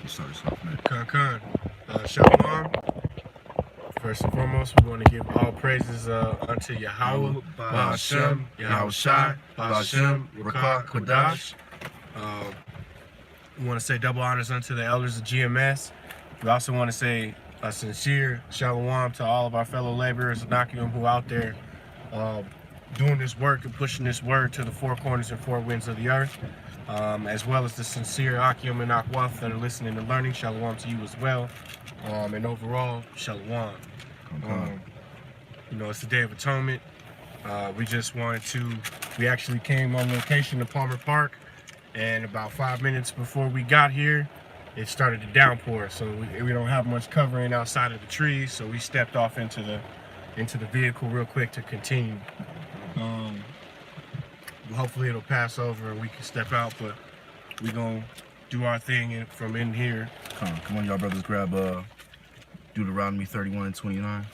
start us off, man. Khan. Shalom. First and foremost, we want to give all praises unto Yahweh, Ba'ashem, Yahushai, Ba'ashem, Rakah, Kodash. We want to say double honors unto the elders of GMS. We also want to say a sincere shalom to all of our fellow laborers and Nakim who out there doing this work and pushing this word to the four corners and four winds of the earth, as well as the sincere Akim and Akwaf that are listening and learning. Shalom to you as well. And overall, shalom. It's the Day of Atonement. We actually came on location to Palmer Park, and about 5 minutes before we got here, it started to downpour. So we don't have much covering outside of the trees, so we stepped off into the vehicle real quick to continue. Hopefully it'll pass over and we can step out, but we're gonna do our thing from in here. Come on, y'all brothers, grab Deuteronomy 31 and 29.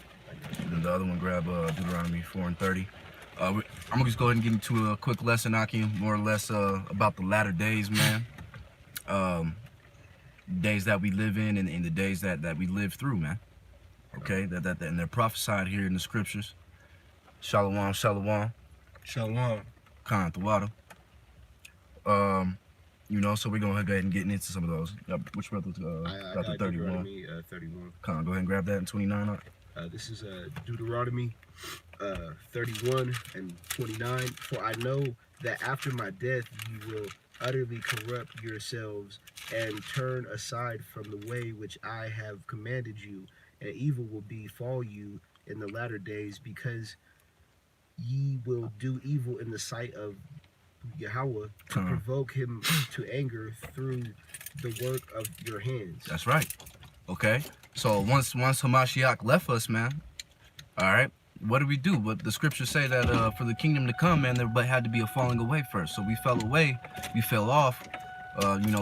And then the other one, grab Deuteronomy 4 and 30. I'm gonna just go ahead and get into a quick lesson, Aki, more or less about the latter days, man. Days that we live in and the days that we live through, man. Okay, and they're prophesied here in the scriptures. Shalom, shalom. Shalom. Khan, the water. So we're gonna go ahead and get into some of those. Which brother got the 31? 31. Khan, go ahead and grab that in 29. This is Deuteronomy 31 and 29. For I know that after my death you will utterly corrupt yourselves and turn aside from the way which I have commanded you, and evil will befall you in the latter days, because ye will do evil in the sight of Yahweh to provoke him to anger through the work of your hands. That's right. Okay. So once Hamashiach left us, man, all right, what do we do? But the scriptures say that for the kingdom to come, man, there had to be a falling away first. So we fell away, we fell off.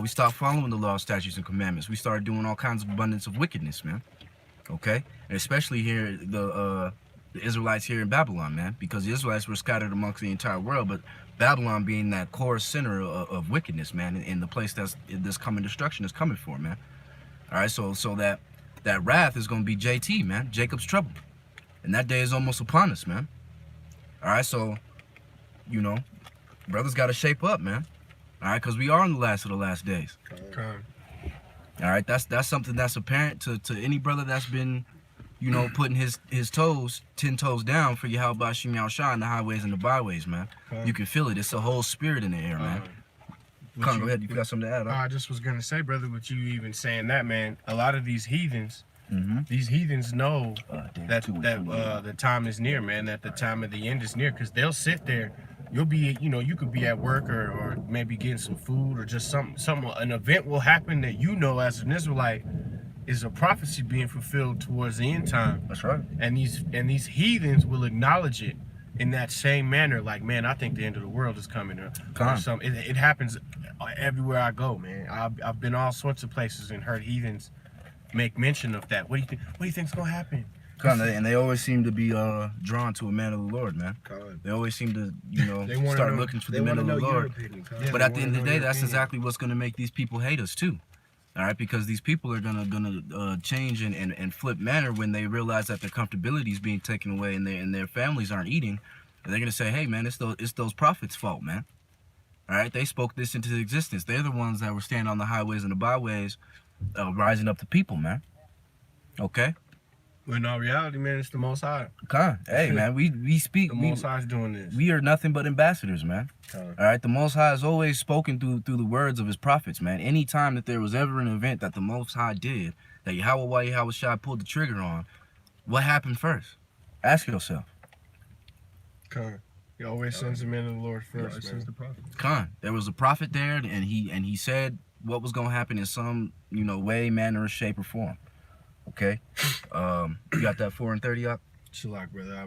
We stopped following the law, statutes, and commandments. We started doing all kinds of abundance of wickedness, man. Okay, and especially here the Israelites here in Babylon, man, because the Israelites were scattered amongst the entire world, but Babylon being that core center of wickedness, man, in the place that's this coming destruction is coming for, man. All right, so that wrath is going to be JT, man, Jacob's trouble, and that day is almost upon us, man. All right, so brothers got to shape up, man. All right, because we are in the last of the last days. All right, that's something that's apparent to any brother that's been, putting his 10 toes down for Yahweh Ba'ashem Yahushai in the highways and the byways, man. You can feel it. It's a whole spirit in the air, man. Go ahead. You got something to add? I just was gonna say, brother, with you even saying that, man, a lot of these heathens, these heathens know that the time is near, man. That the time of the end is near, because they'll sit there. You'll be, you could be at work or maybe getting some food or just an event will happen that as an Israelite is a prophecy being fulfilled towards the end time. That's right. And these heathens will acknowledge it in that same manner, like, man, I think the end of the world is coming. Or something. It happens everywhere I go, man. I've been all sorts of places and heard heathens make mention of that. What do you think's gonna happen? And they always seem to be drawn to a man of the Lord, man. They always seem to, start looking for the men of the Lord. But at the end of the day, that's exactly what's going to make these people hate us too. All right, because these people are gonna change and flip manner when they realize that their comfortability is being taken away and their families aren't eating. And they're gonna say, hey, man, it's those prophets' fault, man. All right, they spoke this into existence. They're the ones that were standing on the highways and the byways, rising up the people, man. Okay. Well, in all reality, man, it's the Most High. Hey, man, we speak. The Most High is doing this. We are nothing but ambassadors, man. All right, the Most High has always spoken through the words of his prophets, man. Anytime that there was ever an event that the Most High did, that Yahweh Shai pulled the trigger on, what happened first? Ask yourself. He always sends the men of the Lord first, man. There was a prophet there, and he said what was gonna happen in some way, manner, or shape, or form. Okay, you got that 4 and 30 up? Shalak, brother. I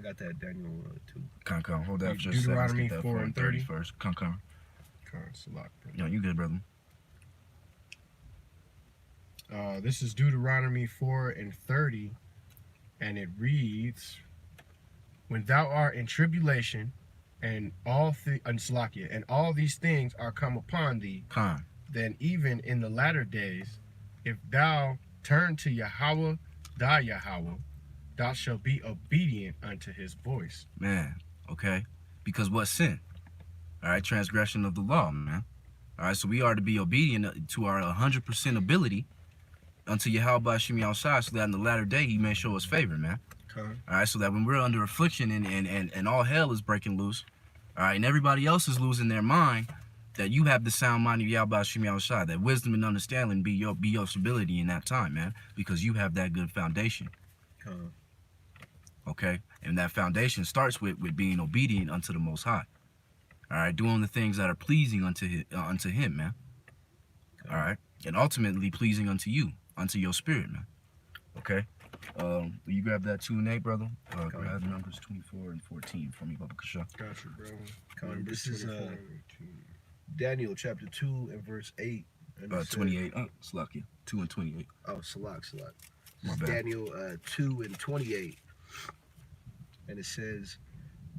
got that Daniel 2. Come, hold that for just Deuteronomy a second. 4 and 30 first. Come. Shalak, brother. No, you good, brother. This is Deuteronomy 4 and 30, and it reads, "When thou art in tribulation, and all these things are come upon thee, then even in the latter days, if thou turn to Yahweh, thy Yahweh, thou shalt be obedient unto his voice. Man, okay? Because what sin? All right, transgression of the law, man. All right, so we are to be obedient to our 100% ability unto Yahweh Shemi outside, so that in the latter day he may show us favor, man. Okay. All right, so that when we're under affliction and all hell is breaking loose, all right, and everybody else is losing their mind, that you have the sound mind of Yahweh Shemi outside, that wisdom and understanding be your stability in that time, man, because you have that good foundation. Okay, and that foundation starts with being obedient unto the Most High. All right, doing the things that are pleasing unto him, man. All right, and ultimately pleasing unto you, unto your spirit, man. Okay, will you grab that 2 and 8, brother? Grab numbers 24 and 14 for me, Baba Kasha. Gotcha, bro. This is Daniel chapter 2 and verse 8. And 28. Slakia. 2 and 28. Oh, Salak. My This is bad. Daniel 2 and 28. And it says,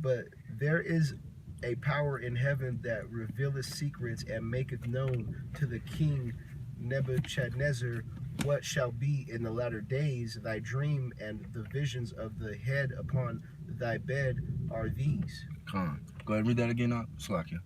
but there is a power in heaven that revealeth secrets and maketh known to the king Nebuchadnezzar what shall be in the latter days. Thy dream and the visions of the head upon thy bed are these. Khan. Go ahead and read that again, Slakia.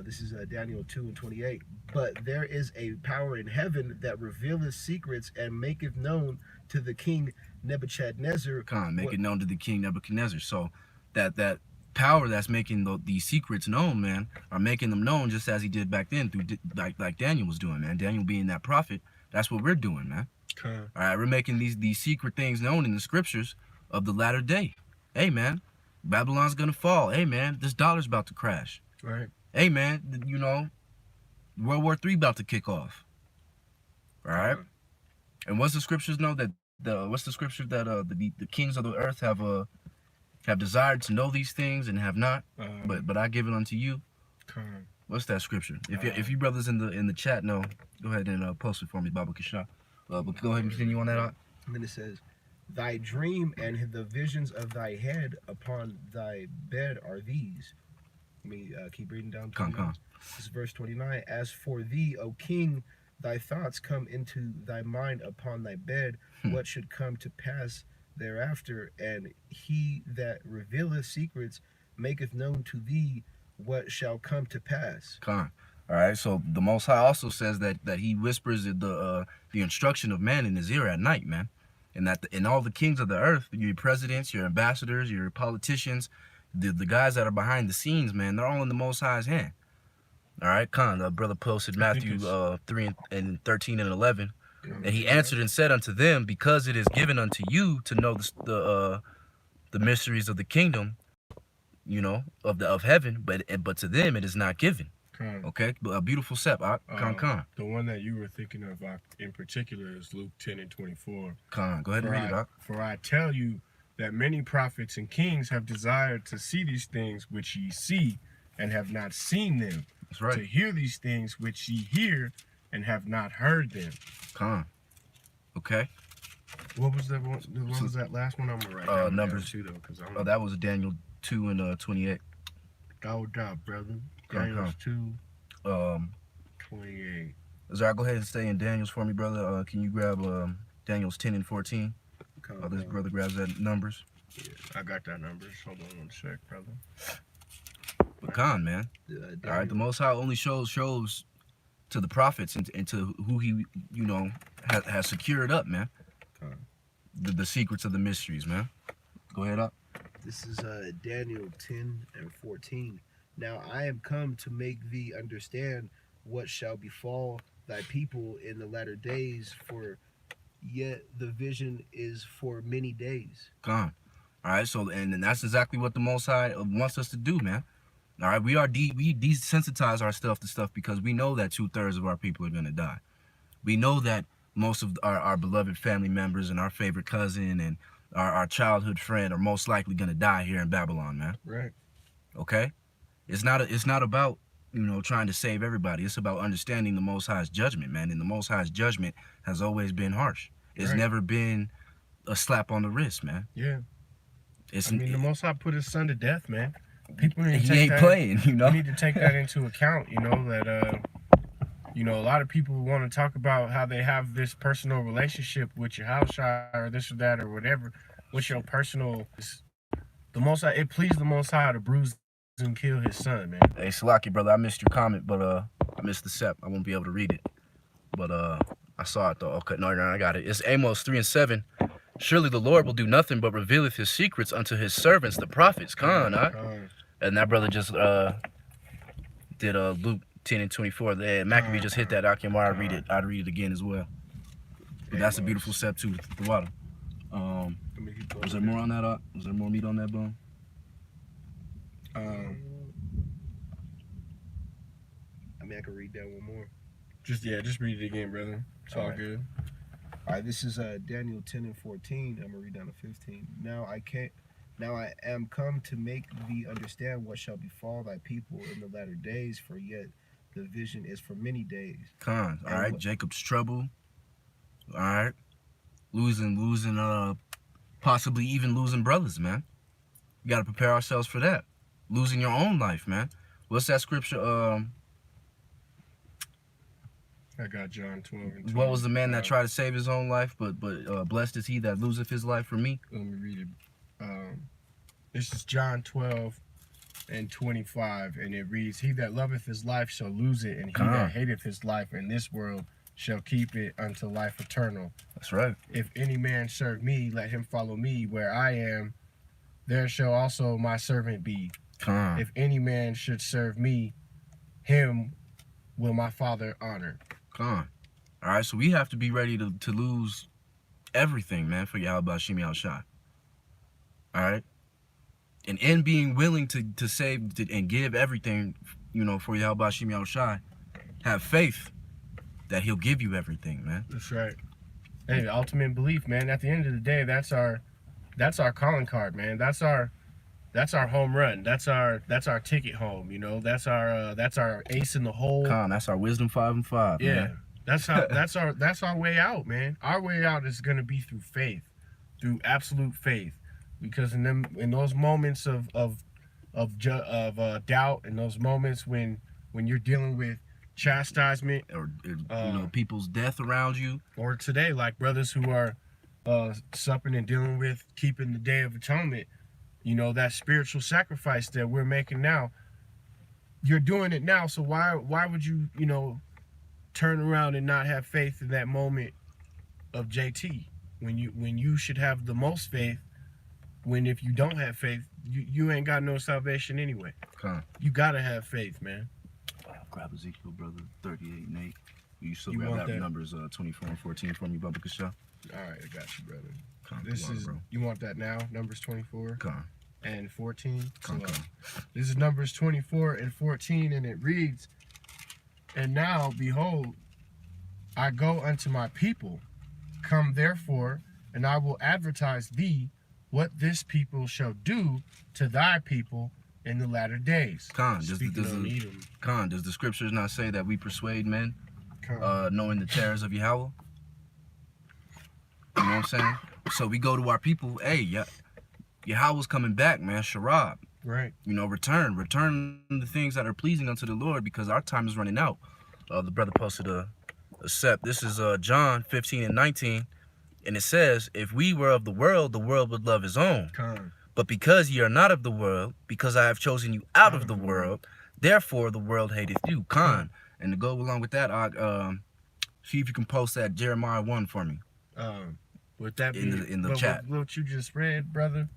This is Daniel 2 and 28. But there is a power in heaven that revealeth secrets and maketh known to the king Nebuchadnezzar. Khan, make it known to the king Nebuchadnezzar. So that power that's making these secrets known, man, are making them known just as he did back then, through like Daniel was doing, man. Daniel being that prophet, that's what we're doing, man. Okay. All right, we're making these secret things known in the scriptures of the latter day. Hey, man, Babylon's gonna fall. Hey, man, this dollar's about to crash. Right. Hey, man, you know, World War III about to kick off. All right. And what's the scriptures know that the kings of the earth have desired to know these things and have not, but I give it unto you. Okay. What's that scripture? If you brothers in the chat know, go ahead and post it for me, Baba Kasha. But go ahead and continue on that out. And then it says, thy dream and the visions of thy head upon thy bed are these. Let me keep reading down. This is verse 29. As for thee, O king, thy thoughts come into thy mind upon thy bed, what should come to pass thereafter, and he that revealeth secrets maketh known to thee what shall come to pass. All right, so the Most High also says that he whispers the instruction of man in his ear at night, man, and that and all the kings of the earth, your presidents, your ambassadors, your politicians, the guys that are behind the scenes, man, they're all in the Most High's hand. All right, the brother posted Matthew 3 and 13 and 11. And he answered and said unto them, because it is given unto you to know the mysteries of the kingdom, you know, of heaven, but to them it is not given. Okay, a beautiful step. The one that you were thinking of in particular is Luke 10 and 24. Go ahead and read it. For I tell you that many prophets and kings have desired to see these things which ye see, and have not seen them. That's right. To hear these things which ye hear, and have not heard them. Okay. What was that one? What was that last one? I'm gonna write down Numbers too, though, because that was Daniel 2 and 28. Good job, brother. Daniel 2, 28. Zara, go ahead and stay in Daniel's for me, brother. Can you grab Daniel's 10 and 14? This brother grabs that numbers. Yeah, I got that numbers. Hold on one sec, brother. But man. All right, the Most High only shows to the prophets and to who he, you know, has secured up, man. The secrets of the mysteries, man. Go ahead up. This is Daniel 10 and 14. Now I am come to make thee understand what shall befall thy people in the latter days, for yet the vision is for many days. All right, so and that's exactly what the Most High wants us to do, man. All right, we desensitize ourselves to stuff because we know that 2/3 of our people are gonna die. We know that most of our beloved family members and our favorite cousin and our childhood friend are most likely gonna die here in Babylon, man. Right. Okay. It's not about, you know, trying to save everybody. It's about understanding the Most High's judgment, man. And the Most High's judgment has always been harsh. It's never been a slap on the wrist, man. Yeah. The Most High put his son to death, man. People need to he ain't playing, you know. You need to take that into account, you know, that You know, a lot of people want to talk about how they have this personal relationship with your house or this or that or whatever. What's your personal? The Most High, it pleased the Most High to bruise and kill His Son, man. Hey, Salaki, brother, I missed your comment, but I missed the sep. I won't be able to read it, but I saw it though. Okay, no, I got it. It's Amos 3:7. Surely the Lord will do nothing but revealeth His secrets unto His servants, the prophets. And that brother just did Luke 10:24. Maccabee just hit that. I'd read it again as well. But that's a beautiful step too. The water. Was there more on that? Was there more meat on that bone? I mean, I can read that one more. Just read it again, brother. It's all good. All right, this is Daniel 10:14. I'm gonna read down to 15. Now I am come to make thee understand what shall befall thy people in the latter days, for yet the vision is for many days. All right, Jacob's trouble. All right, losing, possibly even losing brothers, man. You gotta prepare ourselves for that. Losing your own life, man. What's that scripture? I got John 12:20. What was the man that tried to save his own life, but blessed is he that loseth his life for me? Let me read it. This is John 12:25, and it reads, He that loveth his life shall lose it, and he that hateth his life in this world shall keep it unto life eternal. That's right. If any man serve me, let him follow me. Where I am, there shall also my servant be. If any man should serve me, him will my Father honor. All right, so we have to be ready to lose everything, man, for Yahweh Bashim Yahushua. All right? And in being willing to save and give everything, for Yahweh Bashim Yahushua, have faith that He'll give you everything, man. That's right. Hey, the ultimate belief, man. At the end of the day, that's our calling card, man. That's our home run. That's our ticket home. That's our ace in the hole. That's our wisdom 5 and 5. Yeah, man. that's our way out, man. Our way out is gonna be through faith, through absolute faith, because in those moments of doubt, and those moments when you're dealing with chastisement or people's death around you, or today, like brothers who are supping and dealing with keeping the Day of Atonement. That spiritual sacrifice that we're making now, you're doing it now. So why would you, turn around and not have faith in that moment of JT when you should have the most faith, when if you don't have faith, you ain't got no salvation anyway. You gotta have faith, man. Grab Ezekiel, brother, 38:8. You still grab that numbers 24 and 14 for me, Bubba Kasha. All right, I got you, brother. You want that now? Numbers 24 and 14. This is Numbers 24 and 14, and it reads, And now, behold, I go unto my people. Come therefore, and I will advertise thee what this people shall do to thy people in the latter days. Does the scriptures not say that we persuade men, knowing the terrors of Yahweh? You know what I'm saying? So we go to our people, hey, Yahweh's coming back, man, Sharab. Right. Return the things that are pleasing unto the Lord, because our time is running out. The brother posted a sep. This is John 15 and 19, and it says, If we were of the world would love his own. But because ye are not of the world, because I have chosen you out of the world, therefore the world hateth you. And to go along with that, see if you can post that Jeremiah 1 for me. With that in the chat. What you just read, brother,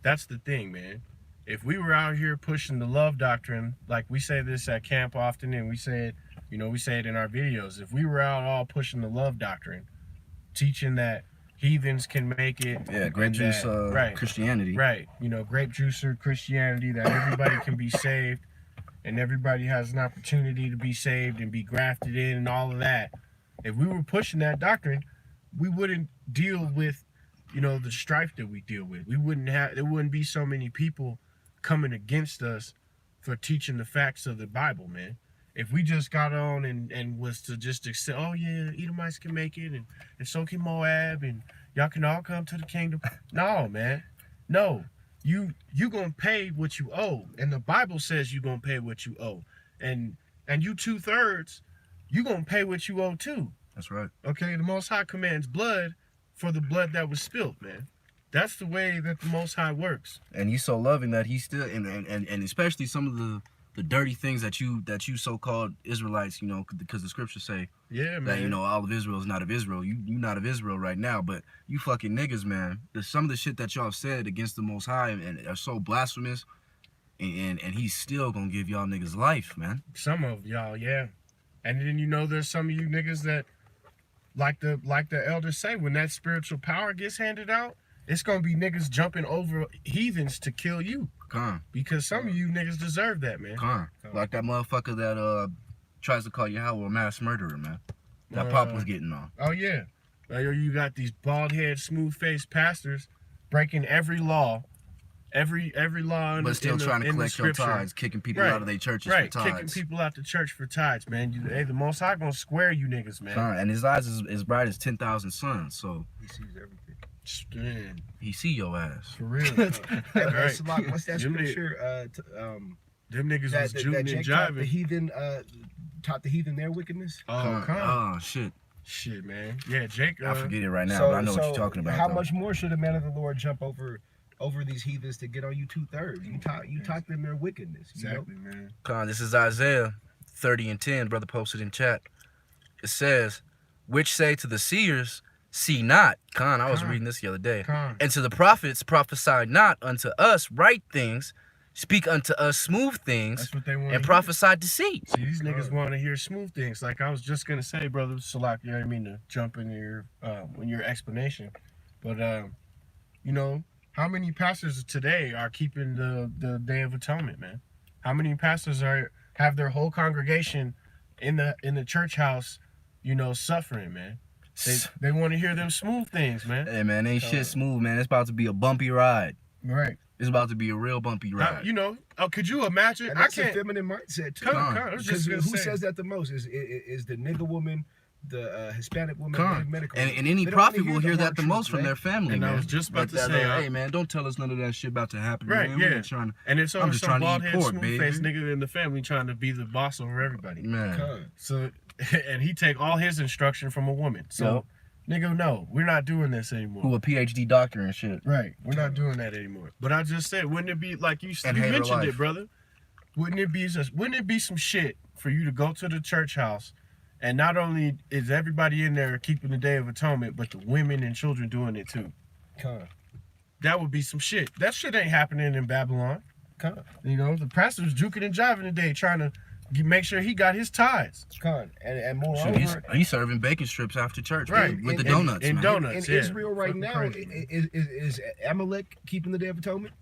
that's the thing, man. If we were out here pushing the love doctrine, like we say this at camp often, and we say it, we say it in our videos. If we were out all pushing the love doctrine, teaching that heathens can make it. Yeah, grape juice Christianity. Right. Grape juicer Christianity, that everybody can be saved and everybody has an opportunity to be saved and be grafted in and all of that. If we were pushing that doctrine, we wouldn't deal with, the strife that we deal with. There wouldn't be so many people coming against us for teaching the facts of the Bible, man. If we just got on and was to just accept, oh yeah, Edomites can make it, and so can Moab, and y'all can all come to the kingdom. No, man. No. You gonna pay what you owe. And the Bible says you gonna pay what you owe. And you 2/3 you gonna pay what you owe too. That's right. Okay, the Most High commands blood for the blood that was spilled, man. That's the way that the Most High works. And he's so loving that he still and especially some of the dirty things that you so-called Israelites, you know, because the scriptures say Yeah, man. that, you know, all of Israel is not of Israel. You not of Israel right now, but you fucking niggas, man. There's some of the shit that y'all have said against the Most High and are so blasphemous, and he's still gonna give y'all niggas life, man. Some of y'all, yeah. And then you know there's some of you niggas that like the elders say, when that spiritual power gets handed out, it's gonna be niggas jumping over heathens to kill you. Because some of you niggas deserve that, man. Like that motherfucker that tries to call Yahweh a mass murderer, man. That Pop was getting on. Oh yeah. You got these bald head, smooth faced pastors breaking every law. Every law but still trying to collect your tithes, kicking people out of their churches for tithes. Kicking people out the church for tithes, man. Hey, the Most High gonna square you niggas, man. And his eyes is as bright as 10,000 suns, so he sees everything. Man. He see your ass. For real. Hey, man, Salak, what's that scripture? Them niggas was jooting and jiving. jiving. Taught the heathen their wickedness. Oh, shit. Shit, man. Yeah, Jake. I forget it right now, but I know what you're talking about. How much more should a man of the Lord jump over these heathens to get on you 2/3? You taught them their wickedness. Exactly, man. This is Isaiah 30:10. Brother posted in chat. It says, "Which say to the seers, see not." I was reading this the other day. "And to the prophets, prophesy not unto us right things, speak unto us smooth things." That's what they want. And prophesy deceit. See, these niggas want to hear smooth things. Like I was just gonna say, brother Salak, you know what I mean, to jump in your explanation, but you know, how many pastors today are keeping the Day of Atonement, man? How many pastors have their whole congregation in the church house, you know, suffering, man? They want to hear them smooth things, man. Hey, man, ain't shit smooth, man. It's about to be a bumpy ride. Right. It's about to be a real bumpy ride. You know, could you imagine? And that's a feminine mindset too. Because who says that the most? Is the nigga woman, the Hispanic woman, the medical woman? And any prophet will hear that the most from their family, and man. I was just about to say, hey, man, don't tell us none of that shit about to happen. Right, man. yeah. And it's always some bald-headed, smooth-faced nigga in the family trying to be the boss over everybody. Man. So, and he take all his instruction from a woman. So, nigga, no, we're not doing this anymore. Who a PhD doctor and shit. Right. We're not doing that anymore. But I just said, wouldn't it be like you mentioned it, brother? Wouldn't it be some shit for you to go to the church house, and not only is everybody in there keeping the Day of Atonement, but the women and children doing it too? That would be some shit. That shit ain't happening in Babylon. You know, the pastor's juking and jiving today, trying to make sure he got his tithes. And moreover, he's serving bacon strips after church, right? With the donuts, and donuts. In Israel right now, is Amalek keeping the Day of Atonement?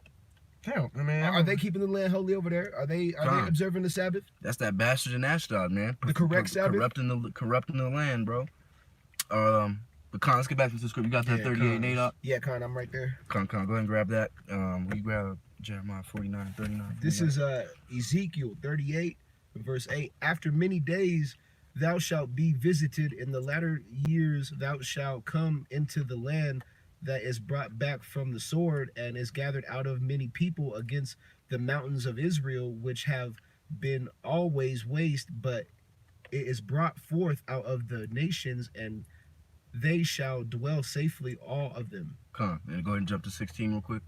Hell, man. Are they keeping the land holy over there? Are they observing the Sabbath? That's that bastard in Ashdod, man. The correct Sabbath, corrupting the land, bro. But let's get back to the script. You got that 38:8 up? Yeah, I'm right there. Go ahead and grab that. We grab Jeremiah 49:39. This is Ezekiel 38. Verse 8, after many days thou shalt be visited, in the latter years thou shalt come into the land that is brought back from the sword, and is gathered out of many people against the mountains of Israel, which have been always waste, but it is brought forth out of the nations, and they shall dwell safely, all of them. And go ahead and jump to 16 real quick.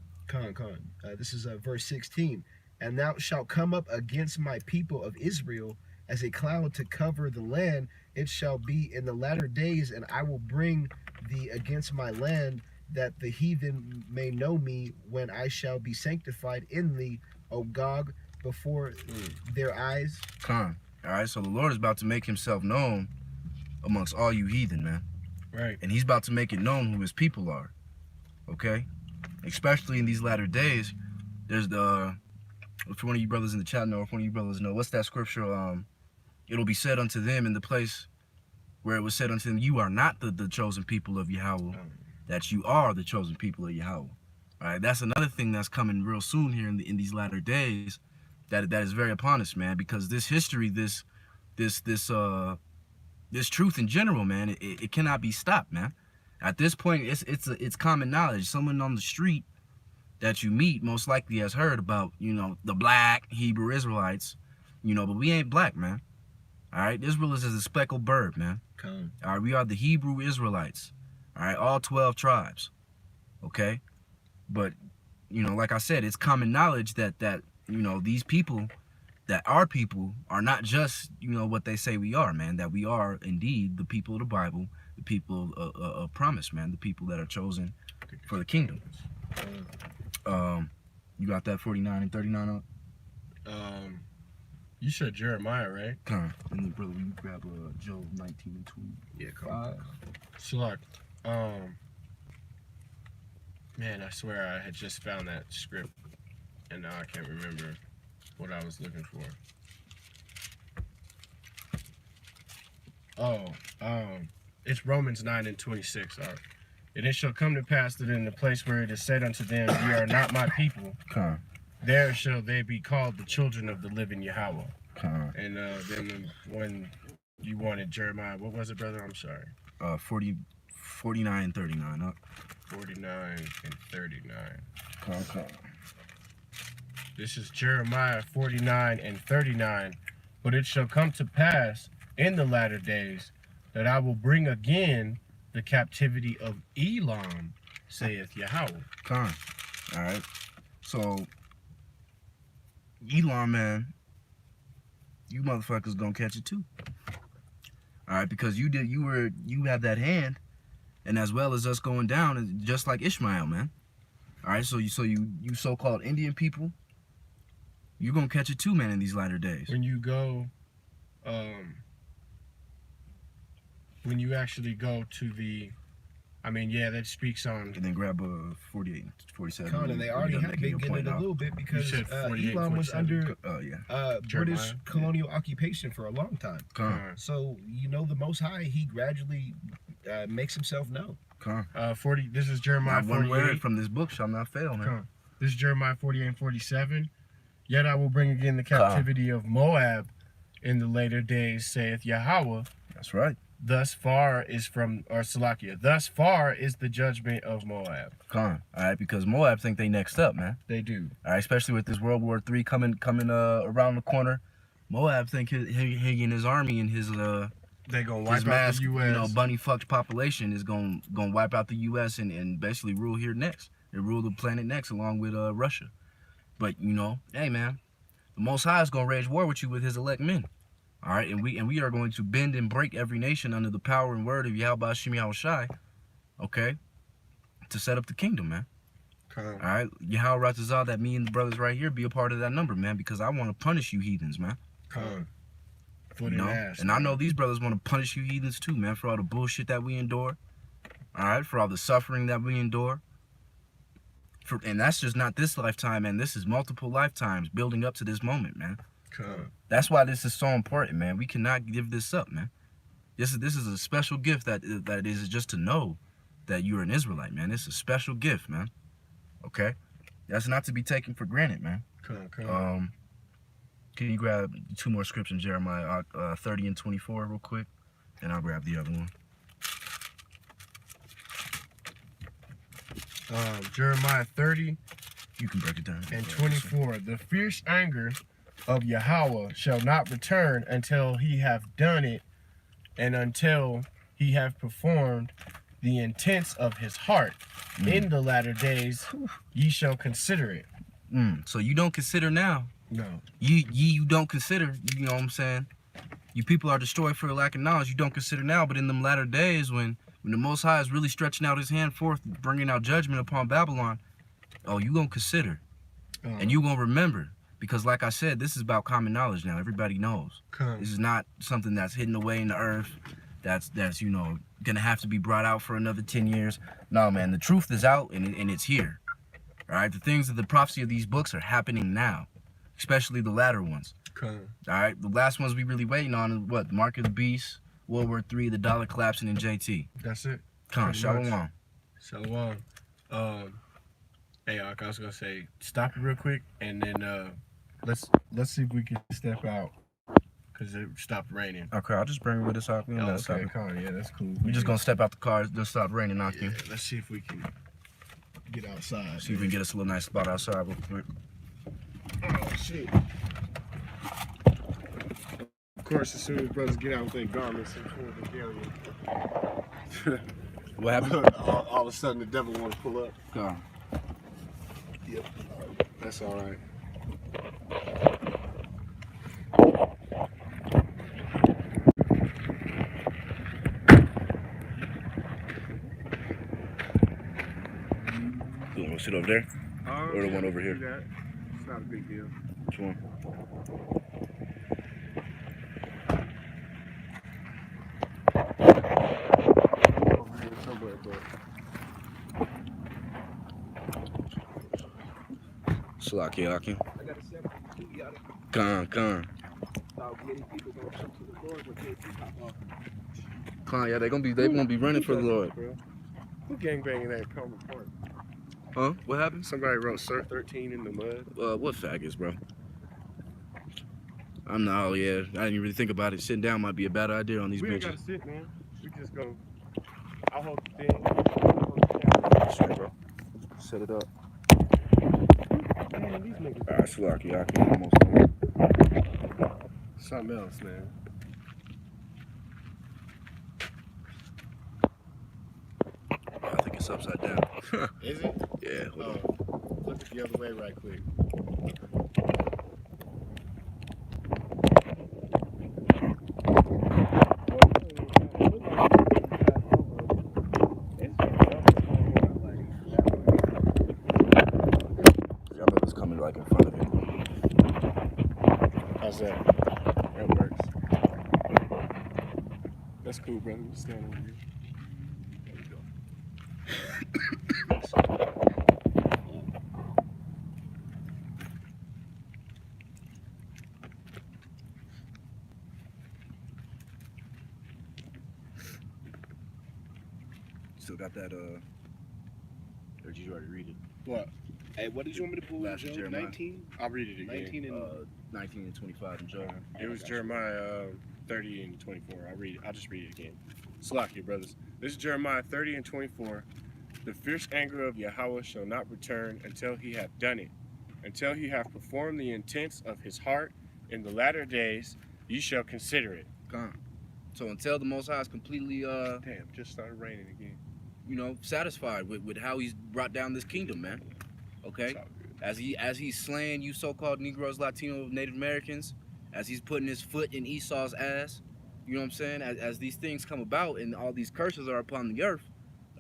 This is verse 16. And thou shalt come up against my people of Israel as a cloud to cover the land. It shall be in the latter days, and I will bring thee against my land, that the heathen may know me, when I shall be sanctified in thee, O Gog, before their eyes. All right, so the Lord is about to make himself known amongst all you heathen, man. Right. And he's about to make it known who his people are. Okay? Especially in these latter days, there's if one of you brothers in the chat know, if one of you brothers know, what's that scripture? It'll be said unto them in the place where it was said unto them, you are not the chosen people of Yahweh, that you are the chosen people of Yahweh. All right, that's another thing that's coming real soon here in these latter days, that is very upon us, man, because this history, this truth in general, man, it cannot be stopped, man. At this point, it's common knowledge. Someone on the street that you meet most likely has heard about, you know, the black Hebrew Israelites, you know, but we ain't black, man. All right, Israel is a speckled bird, man. Come. All right, we are the Hebrew Israelites. All right, all 12 tribes. Okay, but you know, like I said, it's common knowledge that you know, these people, that our people are not just, you know, what they say we are, man. That we are indeed the people of the Bible, the people of promise, man. The people that are chosen for the kingdom. You got that 49 and 39 up? You said Jeremiah, right? Come on. And then, brother, you grab Job 19 and 20. Yeah, come on. So like, man, I swear I had just found that script, and now I can't remember what I was looking for. It's Romans 9 and 26. All right. And it shall come to pass that in the place where it is said unto them, ye are not my people, there shall they be called the children of the living Yahweh. And then when you wanted Jeremiah, what was it, brother? I'm sorry. 49 and 39 up. 49 and 39. Okay. This is Jeremiah 49 and 39. But it shall come to pass in the latter days that I will bring again the captivity of Elam, saith Yahweh. All right. So, Elam, man, you motherfuckers gonna catch it too. All right, because you have that hand, and as well as us going down, just like Ishmael, man. All right, so you so-called Indian people, you're gonna catch it too, man, in these latter days. When you go, when you actually go to the, I mean, yeah, that speaks on. And then grab 48, 47. Con, and they already have been getting it a little bit because Elam was under British colonial occupation for a long time. So, you know, the Most High, he gradually makes himself known. 40. This is Jeremiah 48. One word from this book shall not fail, man. This is Jeremiah 48 and 47. Yet I will bring again the captivity of Moab in the later days, saith Yahweh. That's right. Thus far is from, or Salakia, thus far is the judgment of Moab. All right, because Moab think they next up, man. They do. All right, especially with this World War III coming around the corner. Moab think he and his army and his they gonna wipe out the U.S. You know, bunny fucked population is gonna wipe out the U.S. and basically rule here next. They rule the planet next along with Russia. But you know, hey man, the Most High is gonna wage war with you with his elect men. All right, and we are going to bend and break every nation under the power and word of Yahweh Hashem Yahushai, okay, to set up the kingdom, man. All right, Yahweh Ratazah, that me and the brothers right here be a part of that number, man, because I want to punish you heathens, man. You know? And I know these brothers want to punish you heathens too, man, for all the bullshit that we endure. All right, for all the suffering that we endure. And that's just not this lifetime, man. This is multiple lifetimes building up to this moment, man. That's why this is so important, man. We cannot give this up, man. This is a special gift that is just to know that you're an Israelite, man. It's a special gift, man. Okay? That's not to be taken for granted, man. Can you grab 2 more scripts in Jeremiah 30 and 24 real quick? And I'll grab the other one. Jeremiah 30. You can break it down. And 24. The fierce anger of Yahweh shall not return until he have done it, and until he have performed the intents of his heart. In the latter days ye shall consider it. So you don't consider now. No. You don't consider, you know what I'm saying? You people are destroyed for a lack of knowledge. You don't consider now, but in them latter days when the Most High is really stretching out his hand forth, bringing out judgment upon Babylon, oh, you gonna consider. And you gonna remember. Because like I said, this is about common knowledge now. Everybody knows. This is not something that's hidden away in the earth. That's you know, gonna have to be brought out for another 10 years. No, man, the truth is out and it's here. All right, the things of the prophecy of these books are happening now, especially the latter ones. All right, the last ones we really waiting on is what? Mark of the Beast, World War III, the dollar collapsing, and JT. That's it. Shalom. Shalom. Hey, I was gonna say, stop it real quick, and then let's see if we can step out, cause it stopped raining. Okay, I'll just bring it with us out. Yeah, that's cool. We're just gonna step out the car. Just stop raining, knock you. Let's see if we can get outside. See if we can get us a little nice spot outside real quick. Oh shit. course, as soon as brothers get out with their garments and toward the alien, What happened? all of a sudden the devil wants to pull up. Come. Yep. That's all right. You want to sit over there? Or the one over here? That. It's not a big deal. Which one? Over here somewhere, but Salaki. I got a 72 yada. Con. Many people gonna come to the Lord when they pop off. Con, yeah, they gonna be running for the Lord. Bro. Who gangbanging that Coleman Park? Huh? What happened? Somebody wrote Sir 13 in the mud. What faggots, bro? I'm not. Oh yeah, I didn't even really think about it. Sitting down might be a bad idea on these We ain't benches. gotta sit, man. We just go. I'll hold the thing. Hold the camera. Straight, bro. Set it up. Man, these niggas. Alright, Salaki, I can almost done. Something else, man. I think it's upside down. Is it? Yeah. Hold on. Flip it the other way right quick. Y'all brothers coming like in front of it. How's that? That works. That's cool, brother. We stand over here. There we go. Still got that, or did you already read it? What? Hey, what did you want me to pull? Last Joe? Jeremiah. 19? I'll read it again. 19 and 19 and 25 in Job. It was Jeremiah 30 and 24. I'll just read it again. Slack you, brothers. This is Jeremiah 30 and 24. The fierce anger of Yahweh shall not return until he hath done it. Until he hath performed the intents of his heart in the latter days, ye shall consider it. Con. So until the Most High is completely, Damn, just started raining again. satisfied with how he's brought down this kingdom, man. Okay? It's all good. As he's slaying you so-called Negroes, Latino, Native Americans, as he's putting his foot in Esau's ass, you know what I'm saying? As these things come about and all these curses are upon the earth,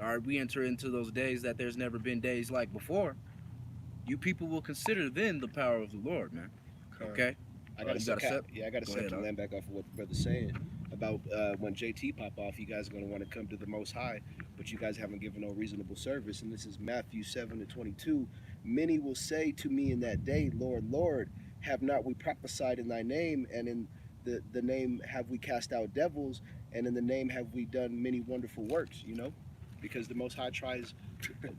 all right, we enter into those days that there's never been days like before. You people will consider then the power of the Lord, man. Okay? I got to you got a set. set? Yeah, I got to Go set ahead, the Doc. land back off of what the brother's saying about when JT pop off. You guys are going to want to come to the Most High, but you guys haven't given no reasonable service. And this is Matthew 7:22. Many will say to me in that day, Lord, Lord, have not we prophesied in thy name, and in the name have we cast out devils, and in the name have we done many wonderful works? You know, because the Most High tries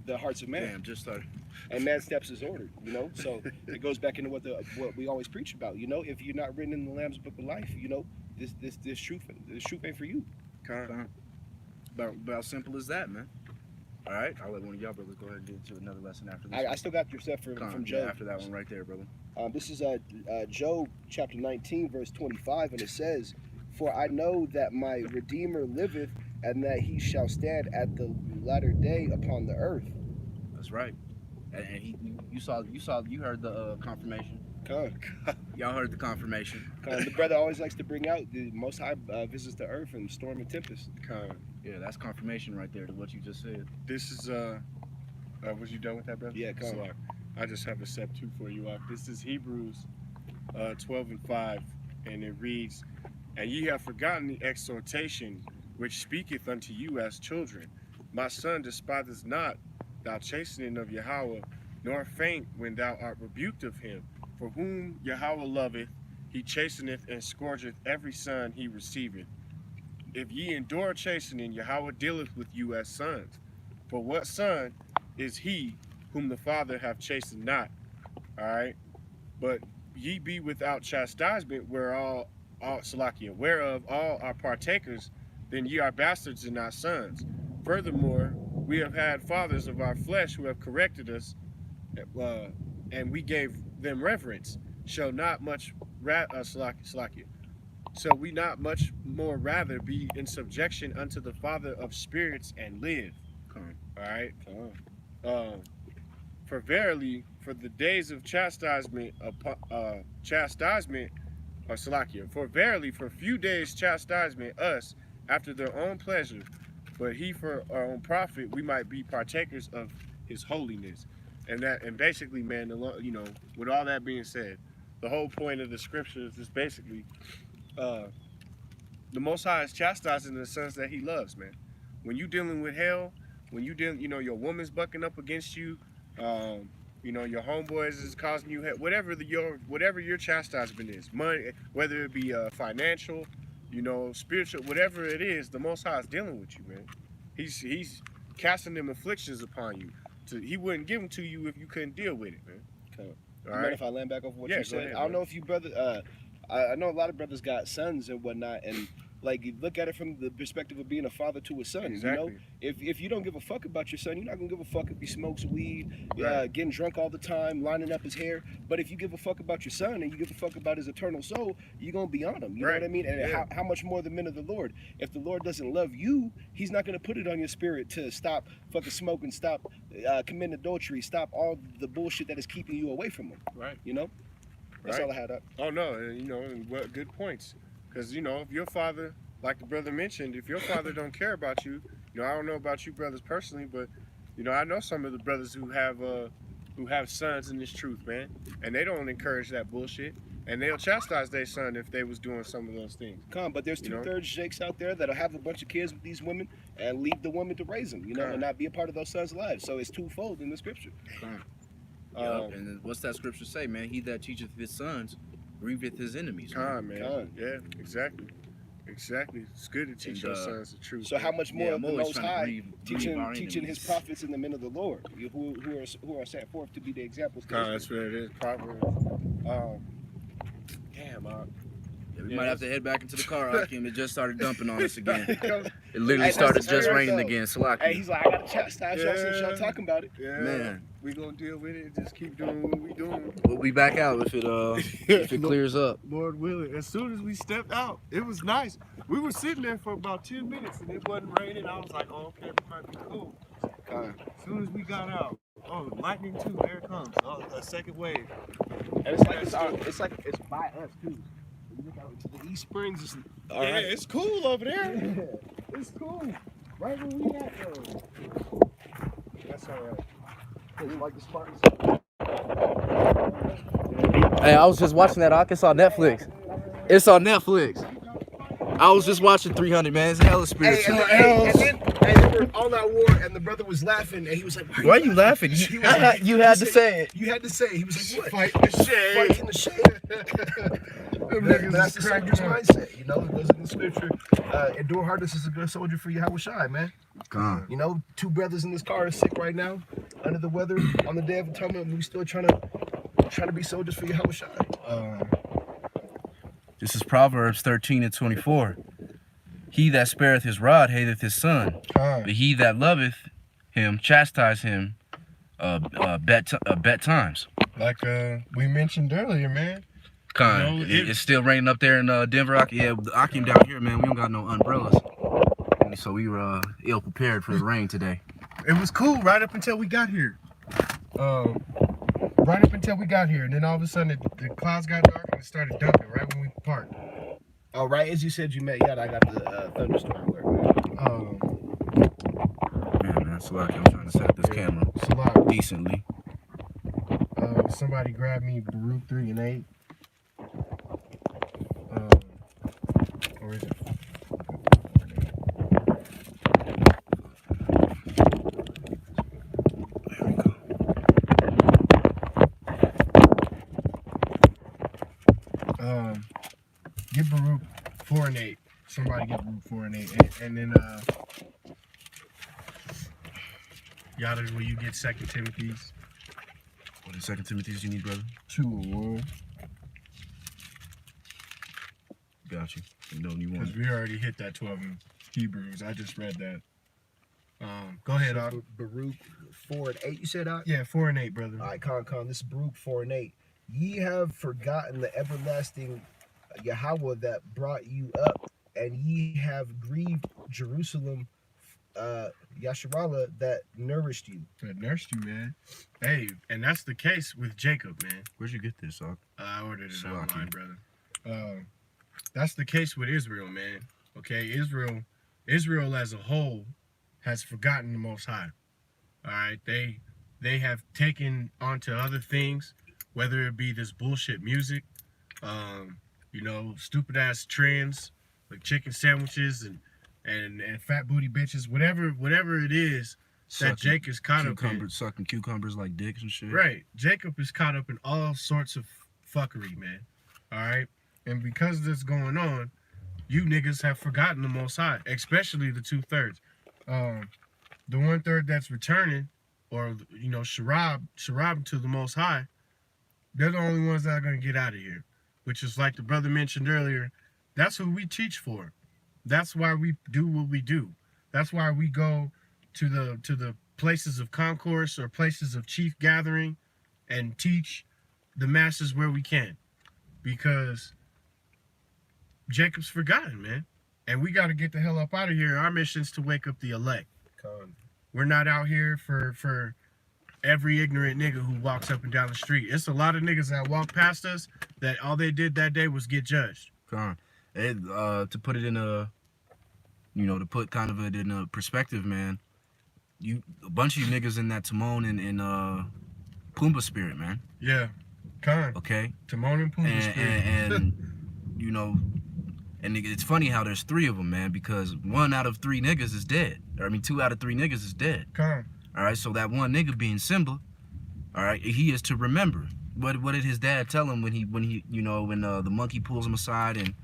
the hearts of man. Damn, just started. And man's steps is ordered, you know. So it goes back into what we always preach about, you know. If you're not written in the Lamb's Book of Life, you know, this truth ain't for you. Con. About simple as that, man. All right, I'll let one of y'all brothers go ahead and get into another lesson after this. I still got your stuff from Yeah, Job. after that one right there, brother. This is Job chapter 19, verse 25, and it says, "For I know that my Redeemer liveth, and that he shall stand at the latter day upon the earth." That's right. And you heard the confirmation. Come, Y'all heard the confirmation. the brother always likes to bring out the Most High visits the earth in storm and tempest. Yeah, that's confirmation right there to what you just said. This is was you done with that, brother? Yeah, come. Slack. I just have a step 2 for you. This is Hebrews 12 and 5, and it reads, "And ye have forgotten the exhortation which speaketh unto you as children. My son, despiseth not thou chastening of Yahweh, nor faint when thou art rebuked of him. For whom Yahweh loveth, he chasteneth and scourgeth every son he receiveth. If ye endure chastening, Yahweh dealeth with you as sons. For what son is he whom the Father hath chastened not?" All right, but ye be without chastisement, whereof all are partakers, then ye are bastards and not sons. Furthermore, we have had fathers of our flesh who have corrected us, and we gave them reverence. Shall not much So we not much more rather be in subjection unto the Father of spirits and live. Come. All right. For verily, for the days of chastisement, or Salakia, for verily, for few days chastisement us after their own pleasure, but he for our own profit, we might be partakers of his holiness. And basically, man, you know, with all that being said, the whole point of the scriptures is basically the Most High is chastising the sons that he loves, man. When you dealing with hell, when you dealing, you know, your woman's bucking up against you, you know, your homeboys is causing you whatever your chastisement is, money, whether it be financial, you know, spiritual, whatever it is, the Most High is dealing with you, man. He's casting them afflictions upon you. He wouldn't give them to you if you couldn't deal with it, man. Okay. All Mind right. if I land back off what Yeah, you go said? ahead, I don't bro. know if you brother. I know a lot of brothers got sons and whatnot, and like you look at it from the perspective of being a father to a son. Exactly. You know, if you don't give a fuck about your son, you're not gonna give a fuck if he smokes weed, Right. getting drunk all the time, lining up his hair. But if you give a fuck about your son and you give a fuck about his eternal soul, you're gonna be on him. You know Right. what I mean? And Yeah. how much more the men of the Lord? If the Lord doesn't love you, He's not gonna put it on your spirit to stop fucking smoking, stop committing adultery, stop all the bullshit that is keeping you away from Him. Right. You know? That's Right. all I had up. Oh no, and you know, and what good points. Because you know, if your father, like the brother mentioned, if your father don't care about you, you know, I don't know about you brothers personally, but you know, I know some of the brothers who have sons in this truth, man, and they don't encourage that bullshit, and they'll chastise their son if they was doing some of those things. But there's You know? 2/3 Jakes out there that'll have a bunch of kids with these women and leave the woman to raise them, you know, and not be a part of those sons' lives. So it's twofold in the scripture. Yup, and then what's that scripture say, man? He that teacheth his sons grieveth his enemies. Man. Con. Yeah, exactly. It's good to teach your sons the truth. So how much more Yeah, of I'm the always Most trying to High grieve our teaching His enemies. prophets and the men of the Lord, who are set forth to be the examples. to Israel. That's what it is. Proverbs. Damn, Yeah, we Yeah, might have to head back into the car, Akim. It just started dumping on us again. It Hey, literally that's started the just spirit, raining though. again. Salaki. Hey, he's like, I gotta chastise y'all since y'all Yeah. talking about it. Yeah, Man. we gonna deal with it. Just keep doing what we doing. We'll be back out if it clears up. Lord willing. As soon as we stepped out, it was nice. We were sitting there for about 10 minutes and it wasn't raining. I was like, oh, okay, we might be cool. Con. As soon as we got out, oh, lightning too. There it comes. Oh, a second wave. And it's like it's by us too. When you look out into the East Springs, it's all Yeah, right. it's cool over there. It's cool. Right where we at though. That's all right. Cause you like the Spartans. Hey, I was just watching that. It's on Netflix. It's on Netflix. I was just watching 300, man. It's hella spiritual. And then they were all out war, and the brother was laughing, and he was like, Why are you laughing? He was like- You had to say it. You had to say it. He was like, what? Fight in the shade. Fight in the shade. That's the soldier's mindset, you know. It goes in the scripture. Endure hardness as a good soldier for Yahweh Shai, man. Gone. You know, 2 brothers in this car are sick right now, under the weather, on the day of atonement. We still trying to be soldiers for Yahweh Shai. This is Proverbs 13:24. He that spareth his rod hateth his son, but he that loveth him chastise him bet times. Like we mentioned earlier, man. Con, You know, it's still raining up there in Denver. I came down here, man. We don't got no umbrellas, so we were ill prepared for the rain today. It was cool right up until we got here. Right up until we got here, and then all of a sudden the clouds got dark and it started dumping right when we parked. Oh, right as you said you met Yada, I got the thunderstorm alert. Man, so I'm trying to set up this camera Salah, decently. somebody grabbed me Baruch 3 and 8. Or is it? There we go. Get Baruch 4 and 8. Somebody get Baruch 4 and 8. And then Yada, will you get 2 Timothy's? What is 2 Timothy's you need, brother? 2 and 1. Got you. You know you want Because it. we already hit that 12 in Hebrews. I just read that. Go ahead, Ak. Baruch 4 and 8, you said, Ak? Yeah, 4 and 8, brother. All right, Con. This is Baruch 4 and 8. Ye have forgotten the everlasting Yahweh that brought you up, and ye have grieved Jerusalem, Yasharallah that nourished you. That nursed you, man. Hey, and that's the case with Jacob, man. Where'd you get this, Doc? I ordered it Slocky. online, brother. That's the case with Israel, man. Okay, Israel as a whole has forgotten the Most High. All right, they have taken onto other things, whether it be this bullshit music, you know, stupid ass trends like chicken sandwiches and fat booty bitches, whatever it is that Jake is caught up in. Sucking cucumbers like dicks and shit. Right, Jacob is caught up in all sorts of fuckery, man. All right, and because this going on, you niggas have forgotten the Most High, especially the 2/3. The 1/3 that's returning, or you know, Sharab to the Most High, they're the only ones that are gonna get out of here. Which is like the brother mentioned earlier. That's who we teach for. That's why we do what we do. That's why we go to the places of concourse or places of chief gathering and teach the masses where we can. Because Jacob's forgotten, man. And we got to get the hell up out of here. Our mission is to wake up the elect. We're not out here for every ignorant nigga who walks up and down the street. It's a lot of niggas that walk past us that all they did that day was get judged. To put it in a, you know, to put kind of it in a perspective, man. A bunch of you niggas in that Timon and Pumbaa spirit, man. Yeah, okay. Timon and Pumbaa spirit. And you know, and it's funny how there's 3 of them, man, because 1 out of 3 niggas is dead. I mean, 2 out of 3 niggas is dead. All right, so that one nigga being Simba, all right, he is to remember. What did his dad tell him when he you know, when the monkey pulls him aside and,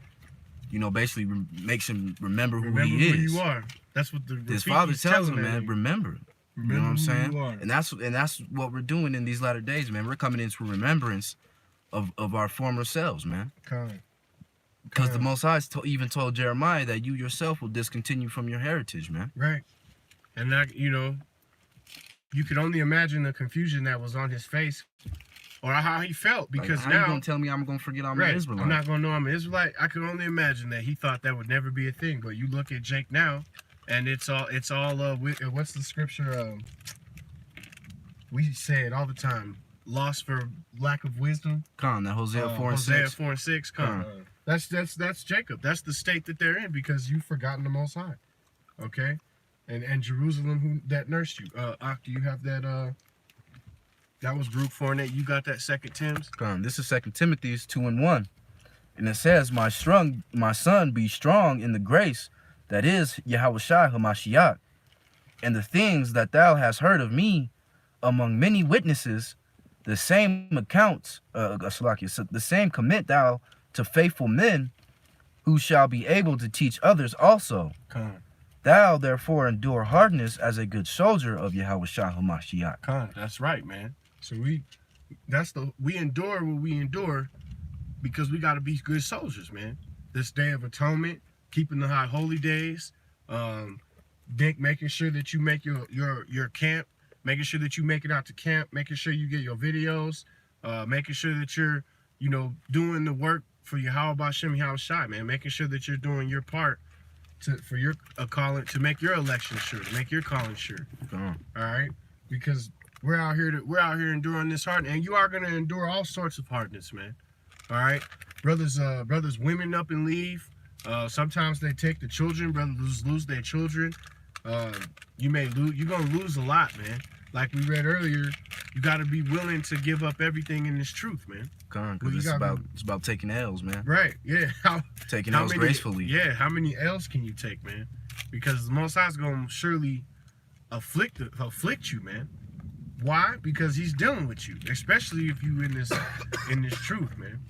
you know, basically makes him remember who he is. Who you are. That's what his father tells him, man. Remember. You know what I'm saying? You are. And that's what we're doing in these latter days, man. We're coming into remembrance of our former selves, man. Because the Most High even told Jeremiah that you yourself will discontinue from your heritage, man. Right. And that, you know, you could only imagine the confusion that was on his face or how he felt, because like, how now you gonna tell me I'm gonna forget I'm an Israelite? I'm not gonna know I'm an Israelite. I could only imagine that he thought that would never be a thing. But you look at Jake now, and it's all what's the scripture? We say it all the time. Lost for lack of wisdom. That Hosea 4 and 6. Hosea 4 and 6. That's Jacob. That's the state that they're in because you've forgotten the Most High. Okay. And Jerusalem that nursed you. Ak, do you have that? That was Group 4 and 8. You got that 2 Tim's? This is 2 Timothy 2:1, and it says, "My son, be strong in the grace that is Yahushua Hamashiach, and the things that thou hast heard of me among many witnesses, the same the same commit thou to faithful men, who shall be able to teach others also." Thou therefore endure hardness as a good soldier of Yahushua Hamashiach. That's right, man. So we endure what we endure because we got to be good soldiers, man. This Day of Atonement, keeping the high holy days, making sure that you make your camp, making sure that you make it out to camp, making sure you get your videos, making sure that you're, you know, doing the work for Yahweh Bashem Yahushai, man, making sure that you're doing your part for your calling, to make your election sure, to make your calling sure. All right, because we're out here enduring this hard, and you are gonna endure all sorts of hardness, man. All right, brothers, women up and leave. Sometimes they take the children. Brothers lose their children. You're gonna lose a lot, man. Like we read earlier, you got to be willing to give up everything in this truth, man. Because it's about taking L's, man. Right? Yeah. Taking L's gracefully. Yeah. How many L's can you take, man? Because the Most High's gonna surely afflict you, man. Why? Because He's dealing with you, especially if you in this truth, man.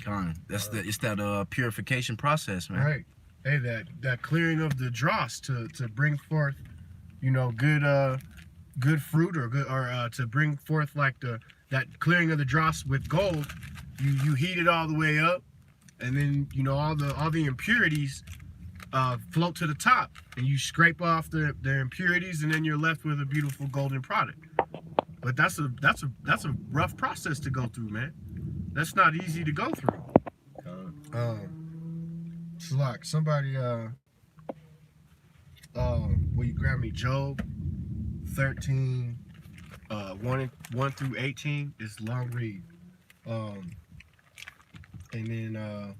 It's that purification process, man. Right. Hey, that clearing of the dross to bring forth, you know, good fruit or to bring forth like that clearing of the dross with gold. You heat it all the way up, and then, you know, all the impurities float to the top, and you scrape off the impurities, and then you're left with a beautiful golden product. But that's a rough process to go through, man. That's not easy to go through. Salak, somebody will you grab me Job 13 1 through 18? It's a long read. And then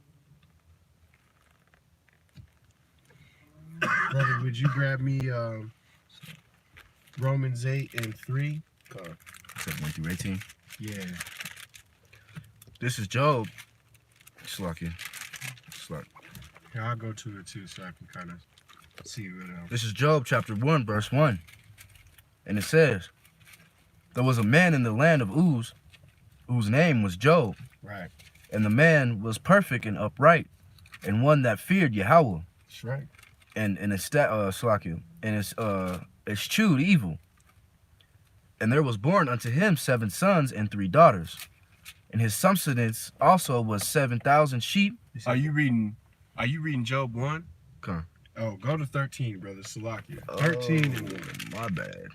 brother, would you grab me Romans 8 and 3? Except 1 through 18. Yeah. This is Job. Slucky. Yeah, I'll go to it too so I can kind of see what else. This is Job chapter 1, verse 1. And it says, there was a man in the land of Uz, whose name was Job. Right. And the man was perfect and upright, and one that feared Yahweh. That's right. And eschewed evil. And there was born unto him 7 sons and 3 daughters. And his subsistence also was 7,000 sheep. Are you reading Job 1? Come. Oh, go to 13, brother. Salakia. 13 and 1. My bad.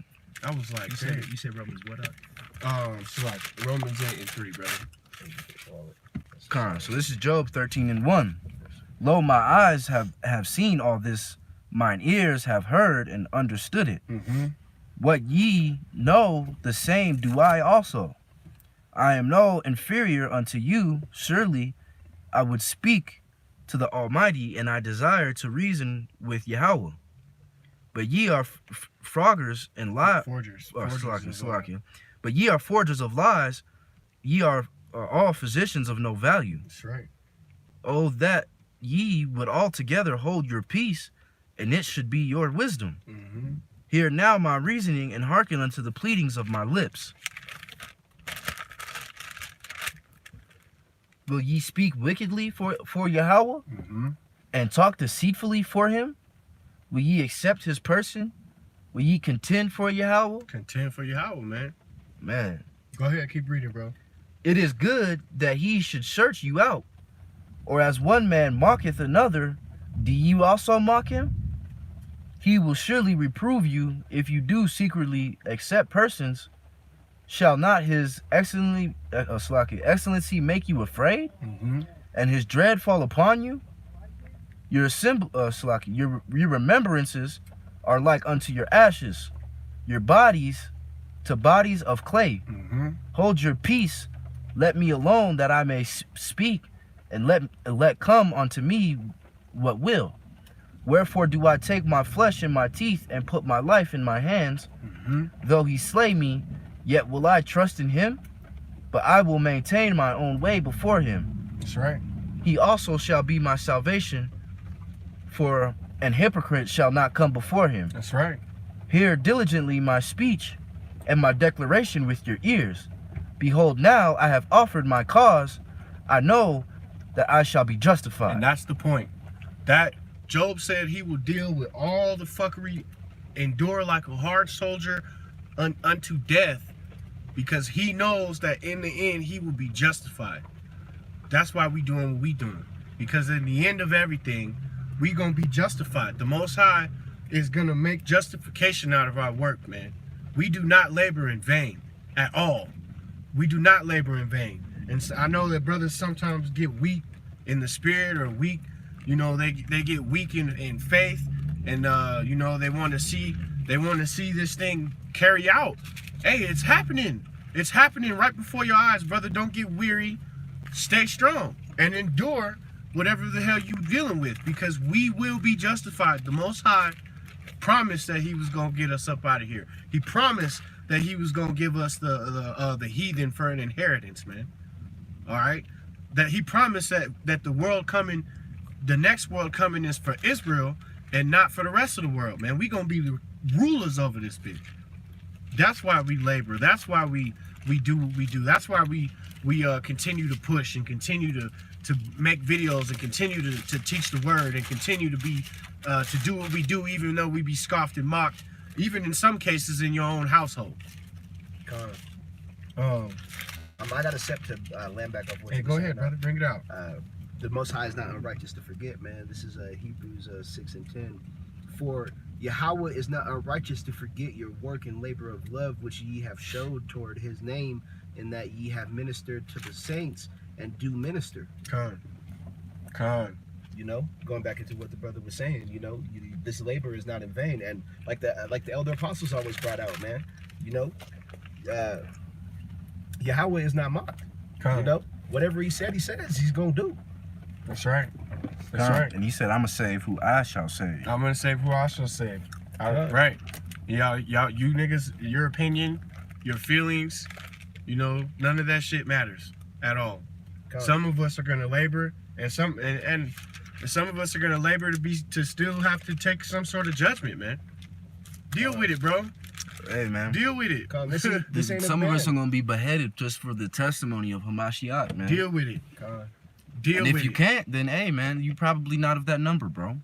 I was like, You said Romans what up? Salakia. Romans 8 and 3, brother. Come. So this is Job 13 and 1. Lo, my eyes have seen all this, mine ears have heard and understood it. Mm-hmm. What ye know, the same do I also. I am no inferior unto you. Surely I would speak to the Almighty, and I desire to reason with Yahweh. But ye are froggers and liars. Forgers. Salakia. But ye are forgers of lies. Ye are all physicians of no value. That's right. Oh, that ye would altogether hold your peace, and it should be your wisdom. Mm-hmm. Hear now my reasoning, and hearken unto the pleadings of my lips. Will ye speak wickedly for Yahweh, Mm-hmm. and talk deceitfully for him? Will ye accept his person? Will ye contend for Yahweh? Contend for Yahweh, man. Man, Go ahead, keep reading, bro. it is good that he should search you out. Or as one man mocketh another, do you also mock him? He will surely reprove you if you do secretly accept persons. Shall not his excellency make you afraid, Mm-hmm. and his dread fall upon you? Your remembrances are like unto your ashes, your bodies to bodies of clay. Mm-hmm. Hold your peace, let me alone that I may speak, and let come unto me what will. Wherefore do I take my flesh in my teeth and put my life in my hands? Mm-hmm. Though he slay me, yet will I trust in him, but I will maintain my own way before him. That's right. He also shall be my salvation, for an hypocrite shall not come before him. That's right. Hear diligently my speech and my declaration with your ears. Behold, now I have offered my cause. I know that I shall be justified. And that's the point. That Job said he will deal with all the fuckery, endure like a hard soldier unto death, because he knows that in the end he will be justified. That's why we doing what we doing. Because in the end of everything, we gonna be justified. The Most High is gonna make justification out of our work, man. We do not labor in vain at all. We do not labor in vain. And so I know that brothers sometimes get weak in the spirit, or weak, you know, they get weak in faith, and you know, they want to see this thing carry out. Hey, it's happening. It's happening right before your eyes, brother. Don't get weary. Stay strong and endure whatever the hell you dealing with, because we will be justified. The Most High promised that he was gonna get us up out of here. He promised that he was gonna give us the heathen for an inheritance, man. All right, that he promised that the world coming, the next world coming, is for Israel and not for the rest of the world, man. We gonna be the rulers over this bitch. That's why we labor. That's why we do what we do. That's why we continue to push and continue to make videos and continue to teach the word and continue to be to do what we do, even though we be scoffed and mocked, even in some cases in your own household. I got a step to land back up. Hey, go ahead, brother. Bring it out. The Most High is not unrighteous to forget, man. This is Hebrews 6 and 10. For Yahweh is not unrighteous to forget your work and labor of love, which ye have showed toward his name, in that ye have ministered to the saints and do minister. Con. You know, going back into what the brother was saying, you know, this labor is not in vain, and like the elder apostles always brought out, man. You know, Yahweh is not mocked. You know, whatever he said, he says he's gonna do. That's right. That's right. And he said, "I'm gonna save who I shall save." I'm gonna save who I shall save. Right. Y'all, you niggas, your opinion, your feelings, you know, none of that shit matters at all. Some of us are gonna labor, and some of us are gonna labor to still have to take some sort of judgment, man. Deal with it, bro. Hey, man. Deal with it. This ain't Some of us are gonna be beheaded just for the testimony of Hamashiach, man. Deal with it. Deal and with if you can't, then hey, man, you probably not of that number, bro.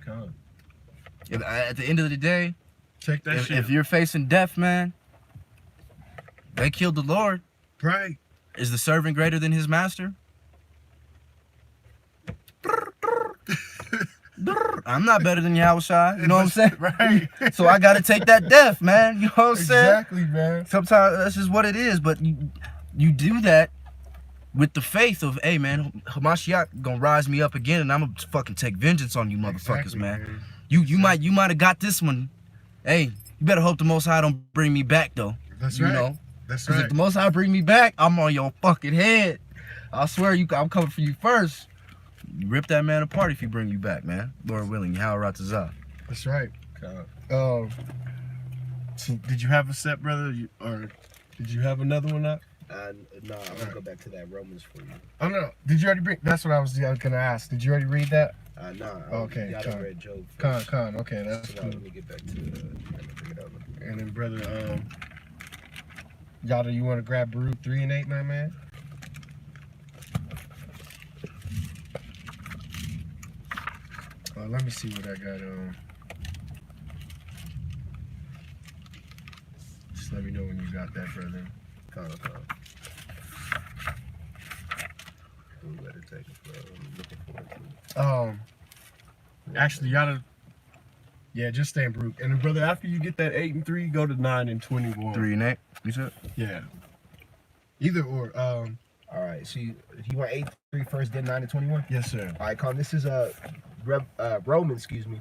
At the end of the day, take that shit. If you're facing death, man, they killed the Lord. Right. Is the servant greater than his master? I'm not better than Yahushua, you know what I'm saying? Right. So I gotta take that death, man. You know what I'm saying? Exactly, man. Sometimes that's just what it is, but you do that with the faith of, hey, man, Hamashiach gonna rise me up again, and I'm gonna fucking take vengeance on you motherfuckers, man. You might have got this one. Hey, you better hope the Most High don't bring me back though. That's you right. know? That's Because right. if the Most High bring me back, I'm on your fucking head. I swear I'm coming for you first. You rip that man apart if he bring you back, man. Lord willing, Yahweh. That's right. So did you have a set, brother, or did you have another one up? No, I'm gonna go back to that Romans for you. Oh no, did you already bring? That's what I was gonna ask. Did you already read that? No. Okay. Y'all done read Job. Con. Okay, that's So now cool. let me get back to bring it up. And then, brother, Yada, you want to grab Baruch 3 and 8, my man? Let me see what I got on. Just let me know when you got that, brother. Where to take it from? I'm looking forward to it. Actually, Yada. Yeah, just stay in Baruch. And then, brother, after you get that 8 and 3, go to 9 and 21. 3 and 8, you said? Yeah. Either or. All right. So you want 8-3 first, then 9 and 21? Yes, sir. All right, Colin. This is Romans, excuse me,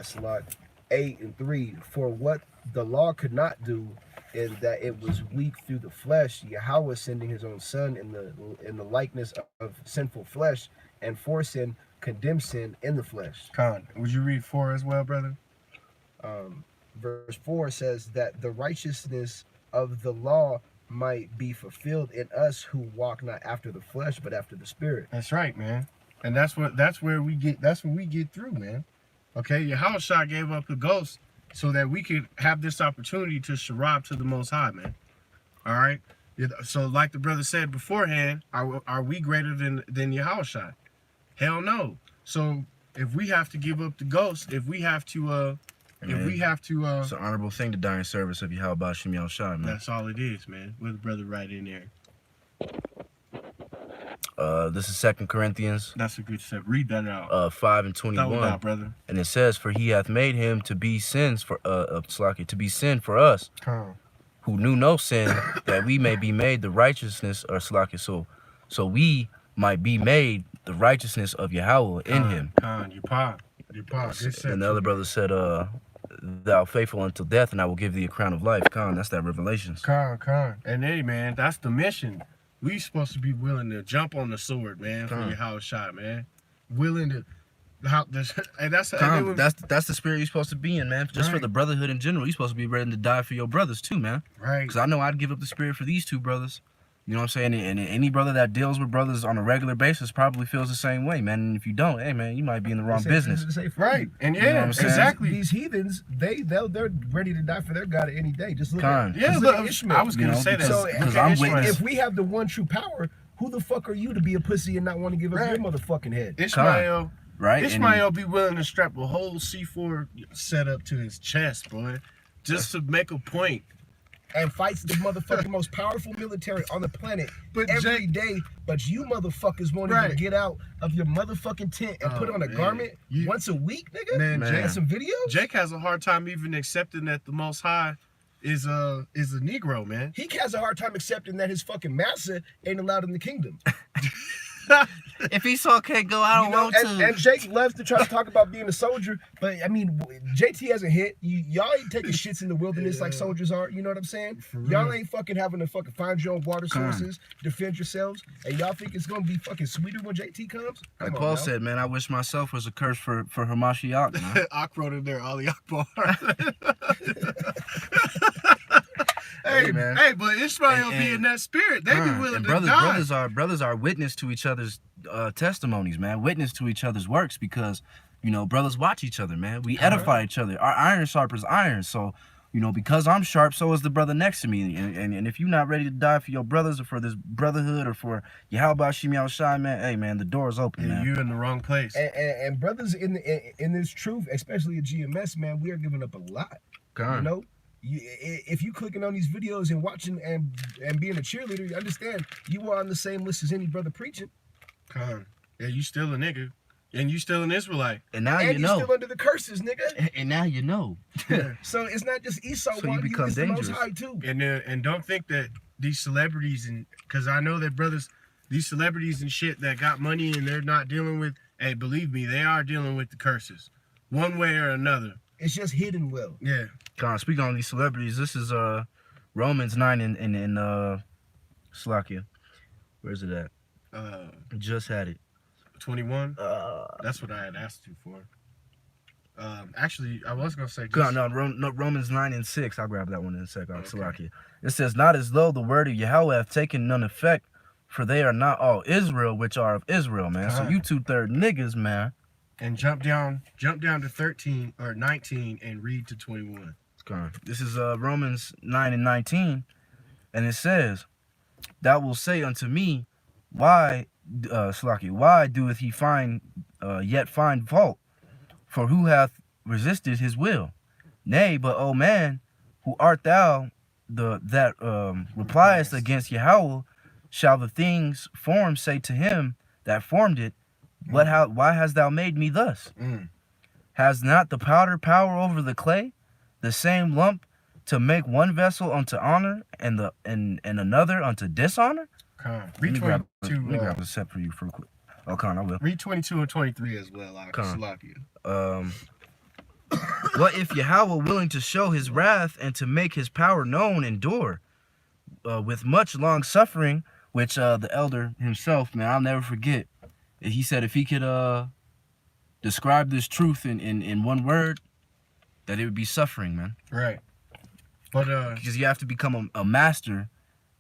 Salat 8 and 3. For what the law could not do, in that it was weak through the flesh, Yahweh sending His own Son in the likeness of sinful flesh, and for sin condemned sin in the flesh. Con, would you read 4 as well, brother? Verse 4 says that the righteousness of the law might be fulfilled in us who walk not after the flesh but after the spirit. That's right, man. And that's where we get through, man. Okay, Yahushua gave up the ghost so that we could have this opportunity to sharab to the Most High, man. All right. So, like the brother said beforehand, are we greater than Yahushua? Hell no. So if we have to give up the ghost, if we have to, it's an honorable thing to die in service of Yahweh Bashim Yahushua, man. That's all it is, man. With the brother right in there. This is 2 Corinthians. That's a good step. Read that out. 5 and Throw 21. it out, brother. And it says, "For He hath made him to be sins for to be sin for us, who knew no sin, that we may be made the righteousness or so we might be made the righteousness of Yahweh in Him." Your pa. And the other brother said, "Thou faithful until death, and I will give thee a crown of life." That's that Revelations. Con. And hey, man, that's the mission. We supposed to be willing to jump on the sword, man, for your house shot, man. Willing to. And that's the spirit you're supposed to be in, man. Just for the brotherhood in general, you're supposed to be ready to die for your brothers too, man. Right. Because I know I'd give up the spirit for these two brothers. You know what I'm saying? And any brother that deals with brothers on a regular basis probably feels the same way, man. And if you don't, hey, man, you might be in the wrong business. Right. And You know what I'm saying? exactly. These heathens, they're ready to die for their God any day. Just look Con. at Yeah, just look, look at Ishmael. I was going to say that. So because I'm witness. if we have the one true power, who the fuck are you to be a pussy and not want to give up your motherfucking head? Ishmael. Right? Ishmael be willing to strap a whole C4 setup to his chest, boy, just to make a point. And fights the motherfucking most powerful military on the planet But every day. But you motherfuckers won't even get out of your motherfucking tent and put on a garment once a week, nigga? Man. And some videos? Jake has a hard time even accepting that the Most High is a Negro, man. He has a hard time accepting that his fucking master ain't allowed in the kingdom. If Esau can't go, I don't want to. and Jake loves to try to talk about being a soldier, but I mean, JT hasn't hit. Y'all ain't taking shits in the wilderness like soldiers are. You know what I'm saying? Y'all ain't fucking having to fucking find your own water sources, defend yourselves, and y'all think it's gonna be fucking sweeter when JT comes? Like Paul said, man, I wish myself was a curse for Hamashiach, man. Ak wrote in there, Ali Akbar. Hey, man. Hey, but Ishmael be in that spirit. They be willing to die. Brothers are witness to each other's testimonies, man. Witness to each other's works because, brothers watch each other, man. We edify each other. Our iron sharpens iron. So, because I'm sharp, so is the brother next to me. And if you're not ready to die for your brothers or for this brotherhood or for Yahweh Shimi Al-Shai, man, hey, man, the door's open, man. You're in the wrong place. And brothers in this truth, especially at GMS, man, we are giving up a lot. You know? If you clicking on these videos and watching and being a cheerleader, you understand you are on the same list as any brother preaching. Yeah, you still a nigga. And you still an Israelite. And now you know. Still under the curses, nigga. And now you know. Yeah. So it's not just Esau, so you become dangerous. The Most High too. And don't think that these celebrities, because I know that brothers, these celebrities and shit that got money and they're not dealing with, hey, believe me, they are dealing with the curses. One way or another. It's just hidden well. Yeah. Speaking on these celebrities, this is Romans 9 in Slovakia. Where's it at? Just had it. 21. That's what I had asked you for. Actually, I was gonna say. Romans 9 and 6. I'll grab that one in a second. Okay. Slovakia. It says, "Not as though the word of Yahweh hath taken none effect, for they are not all Israel which are of Israel, man." So you 2/3 niggas, man. And jump down to 13 or 19 and read to 21. This is Romans 9 and 19, and it says, "Thou wilt say unto me, why doeth he yet find fault? For who hath resisted his will? Nay, but O man, who art thou that repliest against Yahweh? Shall the things formed say to him that formed it, why hast thou made me thus? Has not the powder power over the clay, the same lump, to make one vessel unto honor and another unto dishonor?" Read Let me 22. grab a set for you for quick. Oh, I will. Read 22 and 23 as well. What if Yahweh willing to show his wrath and to make his power known endure with much long suffering, which the elder himself, man, I'll never forget. He said if he could describe this truth in one word, that it would be suffering, man. Right. But because you have to become a master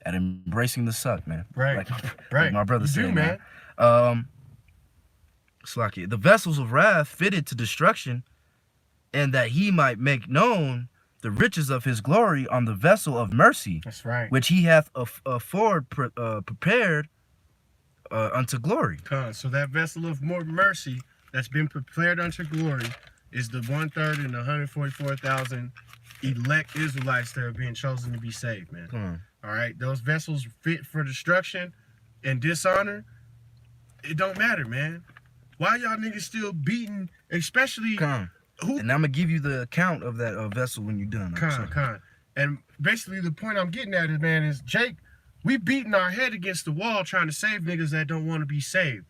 at embracing the suck, man. Right. Like my brother said, man. Slaki, the vessels of wrath fitted to destruction, and that he might make known the riches of his glory on the vessel of mercy. That's right. Which he hath prepared unto glory. So that vessel of more mercy that's been prepared unto glory is the 1/3 and 144,000 elect Israelites that are being chosen to be saved, man. All right, those vessels fit for destruction and dishonor. It don't matter, man. Why y'all niggas still beating, especially who? And I'm gonna give you the account of that vessel when you're done. And basically the point I'm getting at is, Jake, we beating our head against the wall trying to save niggas that don't want to be saved.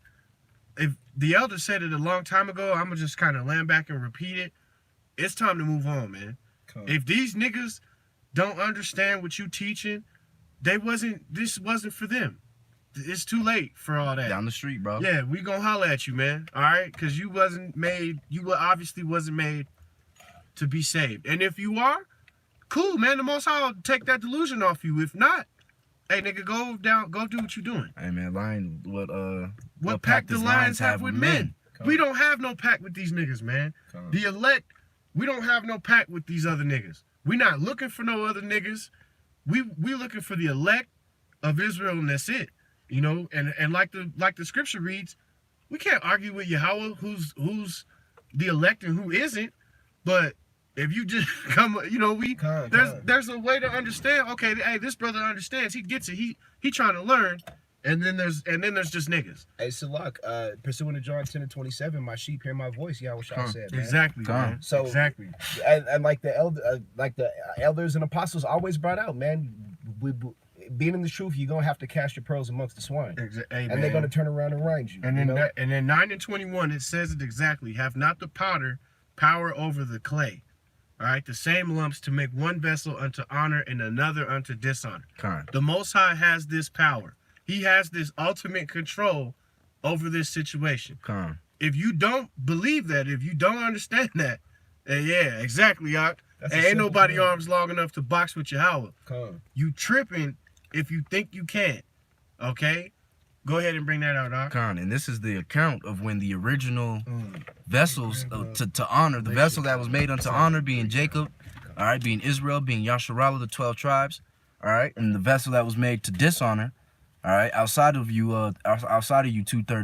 If the elder said it a long time ago, I'm gonna just kind of land back and repeat it. It's time to move on, man. If these niggas don't understand what you teaching, this wasn't for them. It's too late for all that. Down the street, bro. Yeah, we gonna holler at you, man. All right? Because you obviously wasn't made to be saved. And if you are, cool, man. The Most High will take that delusion off you. If not, hey, nigga, go do what you doing. Hey, man, what pact the lions have with men? We don't have no pact with these niggas, man. The elect, we don't have no pact with these other niggas. We not looking for no other niggas. We looking for the elect of Israel, and that's it. And like the scripture reads, we can't argue with Yahweh who's the elect and who isn't. But if you just come, there's a way to understand. Okay, hey, this brother understands. He gets it. He trying to learn. And then there's just niggas. Hey, Salak, pursuant to John 10 and 27, my sheep hear my voice. Yeah, what I said, man. Exactly, man. So exactly. And like the elders and apostles always brought out, man. being in the truth, you're gonna have to cast your pearls amongst the swine, Hey, and they're gonna turn around and rind you. And you then know? and then 9 and 21, it says it exactly. Have not the powder power over the clay. All right, the same lumps to make one vessel unto honor and another unto dishonor. Con. The Most High has this power. He has this ultimate control over this situation. Con. If you don't believe that, if you don't understand that, yeah, exactly, Yock. Ain't nobody arms long enough to box with Yahweh. You tripping if you think you can. Okay? Go ahead and bring that out, Doc. Con. And this is the account of when the original vessels to honor, the vessel that was made unto honor being Jacob, all right, being Israel, being Yasharallah, the 12 tribes, all right, and the vessel that was made to dishonor, all right, outside of you 2/3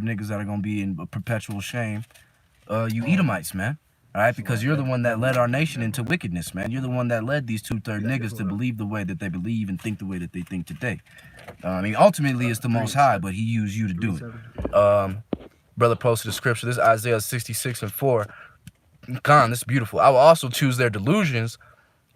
niggas that are gonna be in perpetual shame, you Edomites, man. All right, because you're the one that led our nation into wickedness, man. You're the one that led these 2/3 niggas to believe the way that they believe and think the way that they think today. I mean, ultimately, it's the Most High, but He used you to do it. Brother posted a scripture. This is Isaiah 66:4. Con, this is beautiful. I will also choose their delusions,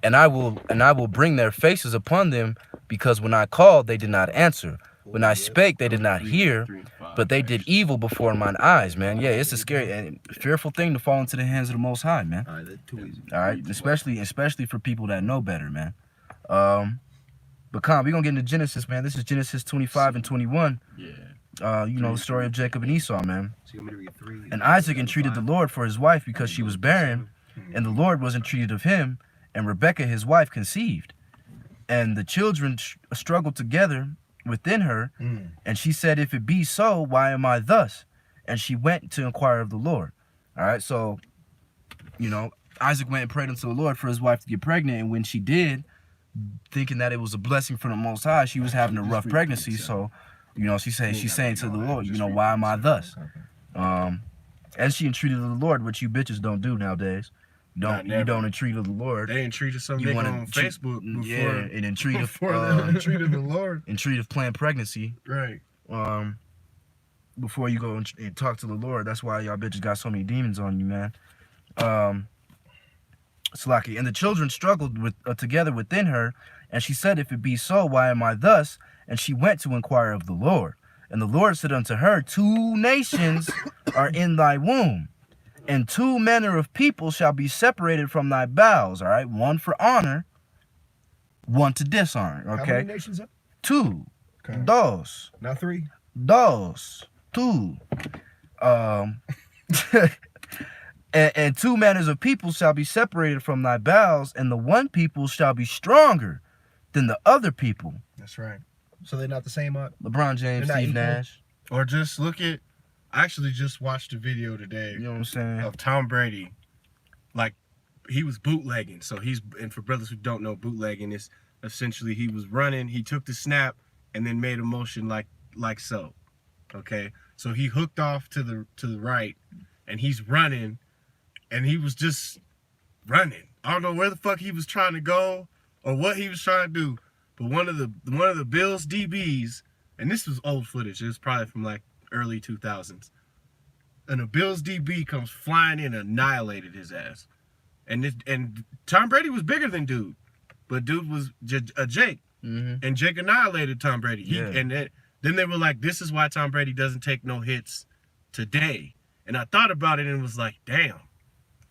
and I will bring their faces upon them, because when I called, they did not answer. When I spake, they did not hear, but they did evil before mine eyes, man. Yeah, it's a scary and fearful thing to fall into the hands of the Most High, man. All right, that's too easy. All right, especially for people that know better, man. But Con, we're gonna get into Genesis, man. This is Genesis 25 and 21. Yeah. You know, the story of Jacob and Esau, man. So you want me to read 3? And Isaac entreated the Lord for his wife because she was barren, and the Lord was entreated of him, and Rebekah his wife conceived. And the children struggled together within her, and she said, if it be so, why am I thus? And she went to inquire of the Lord. All right, so, you know, Isaac went and prayed unto the Lord for his wife to get pregnant, and when she did, thinking that it was a blessing from the Most High, she was having a rough pregnancy, so, you know, she's saying to the Lord, you know, why am I thus? And she entreated of the Lord, which you bitches don't do nowadays. You don't entreat of the Lord. They entreated some nigga on Facebook before. Yeah, and entreat of entreated the Lord. Entreat of planned pregnancy. Right. Before you go and talk to the Lord. That's why y'all bitches got so many demons on you, man. Slaki. And the children struggled with together within her, and she said, if it be so, why am I thus? And she went to inquire of the Lord. And the Lord said unto her, 2 nations are in thy womb, and 2 manner of people shall be separated from thy bowels. All right, one for honor, one to dishonor. Okay. How many nations up? 2. Okay. Dos. Not 3. Dos. 2. And 2 manners of people shall be separated from thy bowels, and the one people shall be stronger than the other people. That's right. So they're not the same up? LeBron James, They're not Steve equal? Nash. Or just look at, I actually just watched a video today You know what I'm saying? of Tom Brady. Like, he was bootlegging. So and for brothers who don't know, bootlegging is essentially he was running, he took the snap, and then made a motion like so. Okay? So he hooked off to the right, and he's running, and he was just running. I don't know where the fuck he was trying to go or what he was trying to do. But one of the Bills DBs, and this was old footage, it was probably from like early 2000s, and a Bills DB comes flying in and annihilated his ass. And Tom Brady was bigger than dude, but dude was a Jake, and Jake annihilated Tom Brady. And then they were like, this is why Tom Brady doesn't take no hits today. And I thought about it and was like, damn,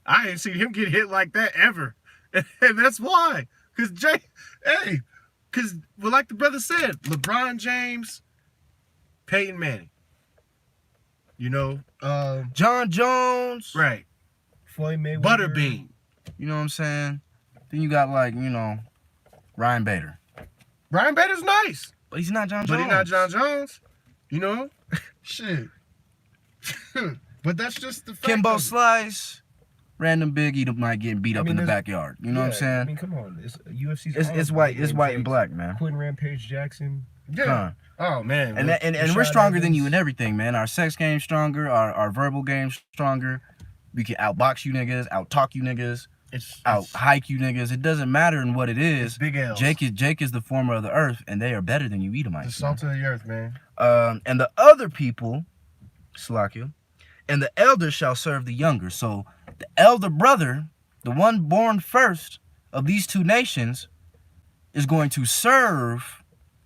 I ain't seen him get hit like that ever. And that's why, because because, well, like the brother said, LeBron James, Peyton Manning, you know, John Jones, right, Floyd Mayweather, Butterbean. You know what I'm saying? Then you got, like, you know, Ryan Bader. Ryan Bader's nice, But he's not John Jones. but he's not John Jones. You know, shit. But that's just the fact. Kimbo of it. Slice, random big might get beat up in the there's- backyard. You know what I'm I saying? mean, come on. UFC's It's white and black, man. Quinn Rampage Jackson. Yeah. Con. Oh man. And man. and we're Rashad stronger than Evans. you in everything, man. Our sex game's stronger. Our verbal game's stronger. We can outbox you niggas, out-talk you niggas, it's out-hike you niggas. It doesn't matter in what it it's is. big L's. Jake is the former of the earth, and they are better than you the Edomites. salt of the earth, man. And the other people, Slakia, and the elder shall serve the younger. So the elder brother, the one born first of these 2 nations, is going to serve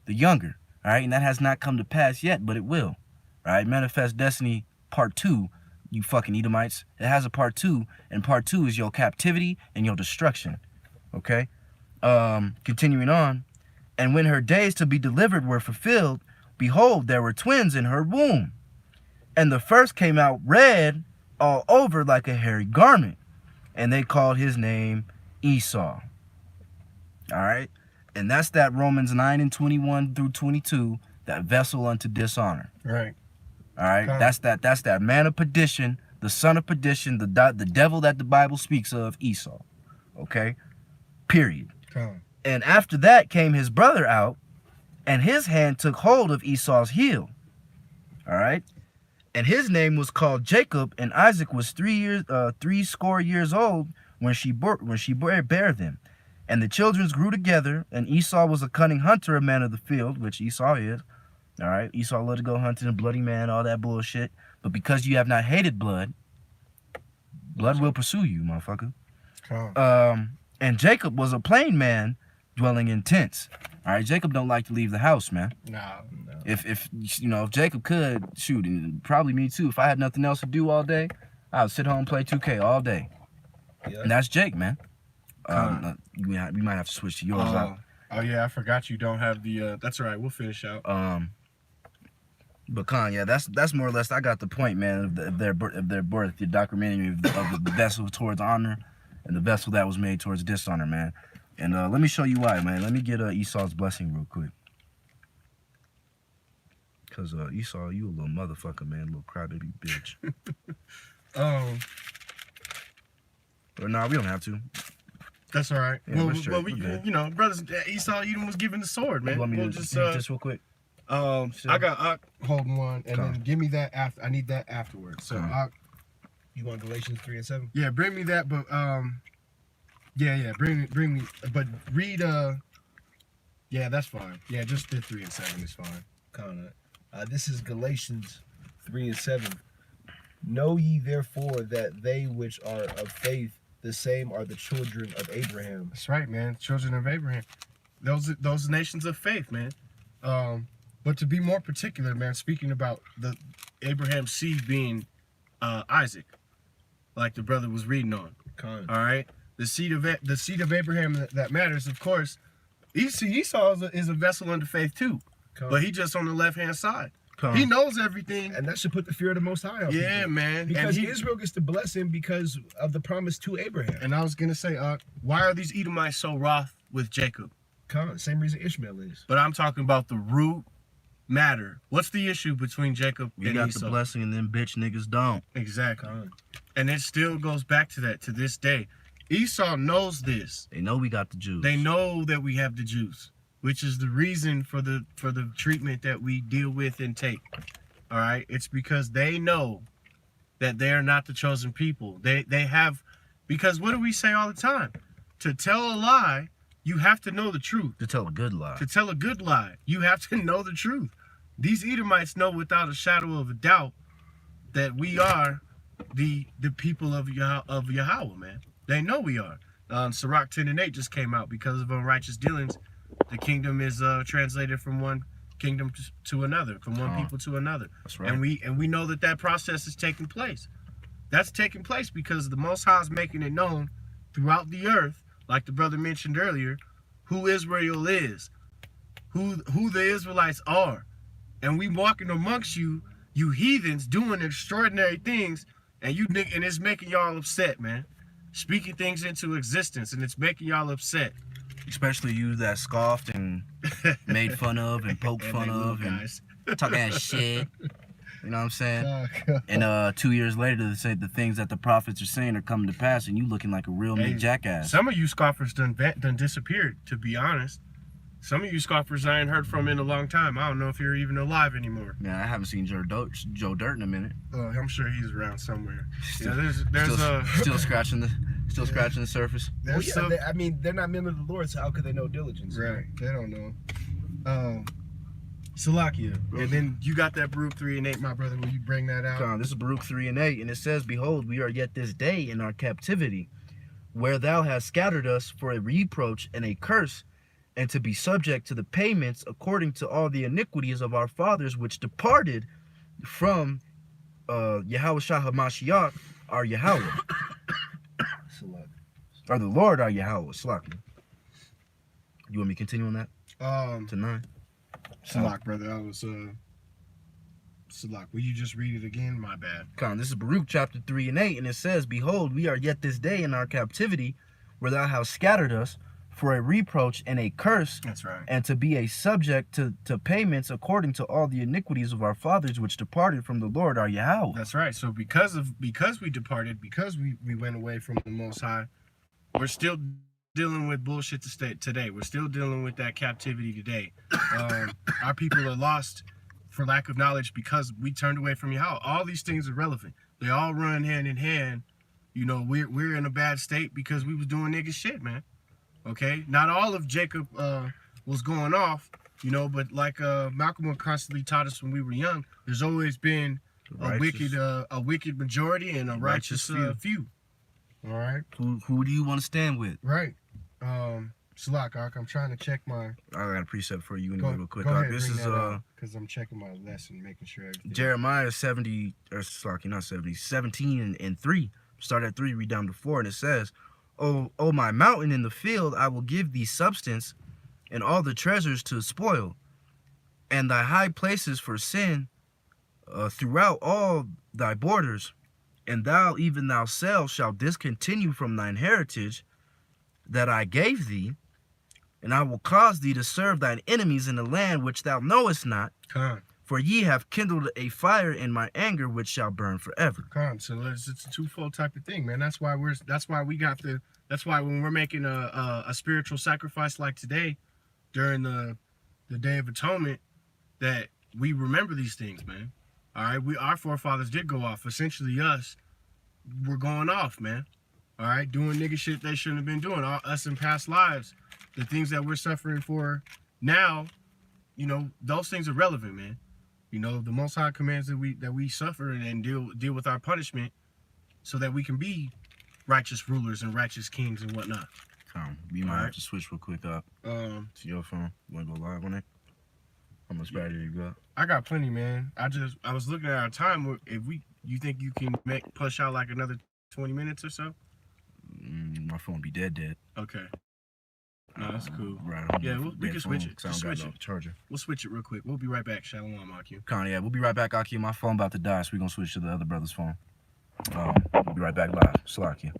the younger. All right, and that has not come to pass yet, but it will. All right, Manifest Destiny Part 2, you fucking Edomites. It has a Part 2, and Part 2 is your captivity and your destruction. Okay? Continuing on. And when her days to be delivered were fulfilled, behold, there were twins in her womb. And the first came out red all over like a hairy garment. And they called his name Esau. All right? And that's that Romans 9 and 21 through 22, that vessel unto dishonor. Right. All right? Come. That's that man of perdition, the son of perdition, the devil that the Bible speaks of, Esau. Okay? Period. Come. And after that came his brother out, and his hand took hold of Esau's heel. All right? And his name was called Jacob, and Isaac was threescore years old when she bare them. And the children grew together, and Esau was a cunning hunter, a man of the field, which Esau is. All right? Esau loved to go hunting, a bloody man, all that bullshit. But because you have not hated blood, blood will pursue you, motherfucker. Come. And Jacob was a plain man, dwelling in tents. All right, Jacob don't like to leave the house, man. No. If you know, if Jacob could shoot, and probably me too. If I had nothing else to do all day, I would sit home and play 2K all day. Yeah. And that's Jake, man. We might have to switch to yours. Oh yeah, I forgot you don't have the. That's all right. We'll finish out. But Khan, yeah, that's more or less. I got the point, man. Of their birth, the documentary of the vessel towards honor, and the vessel that was made towards dishonor, man. And let me show you why, man. Let me get Esau's blessing real quick. Cause Esau, you a little motherfucker, man, little crybaby bitch. Or nah, we don't have to. That's all right. Yeah, well, you know, brothers, Esau Edom was given the sword, man. You want me We'll to just real quick? I got holding one, and Come. then give me that after. I need that afterwards. So Come. You want Galatians 3 and 7? yeah, bring me that, but bring me, but read yeah, that's fine. Yeah, just the 3 and 7 is fine. Kind this is Galatians 3 and 7. Know ye therefore that they which are of faith, the same are the children of Abraham. That's right, man. Children of Abraham. Those nations of faith, man. But to be more particular, man, speaking about the Abraham's seed being Isaac, like the brother was reading on. Kind. All right, the seed of Abraham that matters, of course. Esau is a vessel under faith too, but he just on the left hand side. Come. He knows everything. And that should put the fear of the Most High on Yeah, people. man. Because Israel gets to bless him because of the promise to Abraham. And I was gonna say, why are these Edomites so wroth with Jacob? Same reason Ishmael is. But I'm talking about the root matter. What's the issue between Jacob We and got Esau? the blessing, and then bitch niggas don't. Exactly. And it still goes back to that to this day. Esau knows this. They know we got the Jews. They know that we have the Jews, which is the reason for the treatment that we deal with and take. All right? It's because they know that they are not the chosen people. They have, because what do we say all the time? To tell a lie, you have to know the truth. To tell a good lie. To tell a good lie, you have to know the truth. These Edomites know without a shadow of a doubt that we are the people of Yahweh, man. They know we are. Sirach 10 and 8 just came out. Because of unrighteous dealings, the kingdom is translated from one kingdom to another, from one people to another. That's right. And we know that process is taking place. That's taking place because the Most High is making it known throughout the earth, like the brother mentioned earlier, who Israel is, who the Israelites are. And we walking amongst you heathens doing extraordinary things, and it's making y'all upset, man. Speaking things into existence, and it's making y'all upset. Especially you that scoffed and made fun of and poked fun of and talking that shit. You know what I'm saying? And 2 years later, they say the things that the prophets are saying are coming to pass, and you looking like a real mean jackass. Some of you scoffers done disappeared, to be honest. Some of you scoffers I ain't heard from in a long time. I don't know if you're even alive anymore. Man, I haven't seen Joe Dirt in a minute. I'm sure he's around somewhere. Still, yeah, there's still scratching the surface. Well, yeah, they're not men of the Lord, so how could they know diligence? Right, they don't know. Salakia, and then you got that Baruch 3 and 8, my brother. Will you bring that out? This is Baruch 3 and 8, and it says, "Behold, we are yet this day in our captivity, where thou hast scattered us for a reproach and a curse, and to be subject to the payments according to all the iniquities of our fathers which departed from Yahweh Shah HaMashiach, our Yahweh, or the Lord our Yahweh. Slaki. You want me to continue on that? To 9? Salak, brother. I was Salak. Will you just read it again? My bad. Con, this is Baruch chapter 3 and 8, and it says, Behold, we are yet this day in our captivity, where thou hast scattered us for a reproach and a curse. That's right. And to be a subject to payments according to all the iniquities of our fathers which departed from the Lord our Yahweh. That's right. So because we departed, because we went away from the Most High, we're still dealing with bullshit today. We're still dealing with that captivity today. Our people are lost for lack of knowledge because we turned away from Yahweh. All these things are relevant. They all run hand in hand. You know, we're in a bad state because we was doing nigga shit, man. Okay, not all of Jacob was going off, you know, but like Malcolm constantly taught us when we were young, there's always been a wicked majority and a righteous few. All right. Who do you want to stand with? Right. Salak, I'm trying to check my. I got a precept for you anyway, real quick. Go ahead, this is because I'm checking my lesson, making sure. Jeremiah 17 and 3. Start at 3, read down to 4, and it says, "O my mountain in the field, I will give thee substance, and all the treasures to spoil, and thy high places for sin, throughout all thy borders, and thou even thyself shalt discontinue from thine heritage that I gave thee, and I will cause thee to serve thine enemies in the land which thou knowest not. For ye have kindled a fire in my anger, which shall burn forever." So it's a twofold type of thing, man. That's why when we're making a spiritual sacrifice like today, during the Day of Atonement, that we remember these things, man. All right, our forefathers did go off. Essentially, we're going off, man. All right, doing nigga shit they shouldn't have been doing. Us in past lives, the things that we're suffering for now, you know, those things are relevant, man. You know, the Most High commands that we suffer and deal with our punishment, so that we can be righteous rulers and righteous kings and whatnot. You might have to switch real quick up to your phone. You want to go live on it? How much battery you got? I got plenty, man. I was looking at our time. You think you can push out like another 20 minutes or so? My phone be dead. Okay. No, that's cool. Right. Yeah, we can switch it. Charger. We'll switch it real quick. We'll be right back. Shalom, Akim. Yeah, we'll be right back, Akim. My phone about to die, so we're going to switch to the other brother's phone. We'll be right back live. Salakia.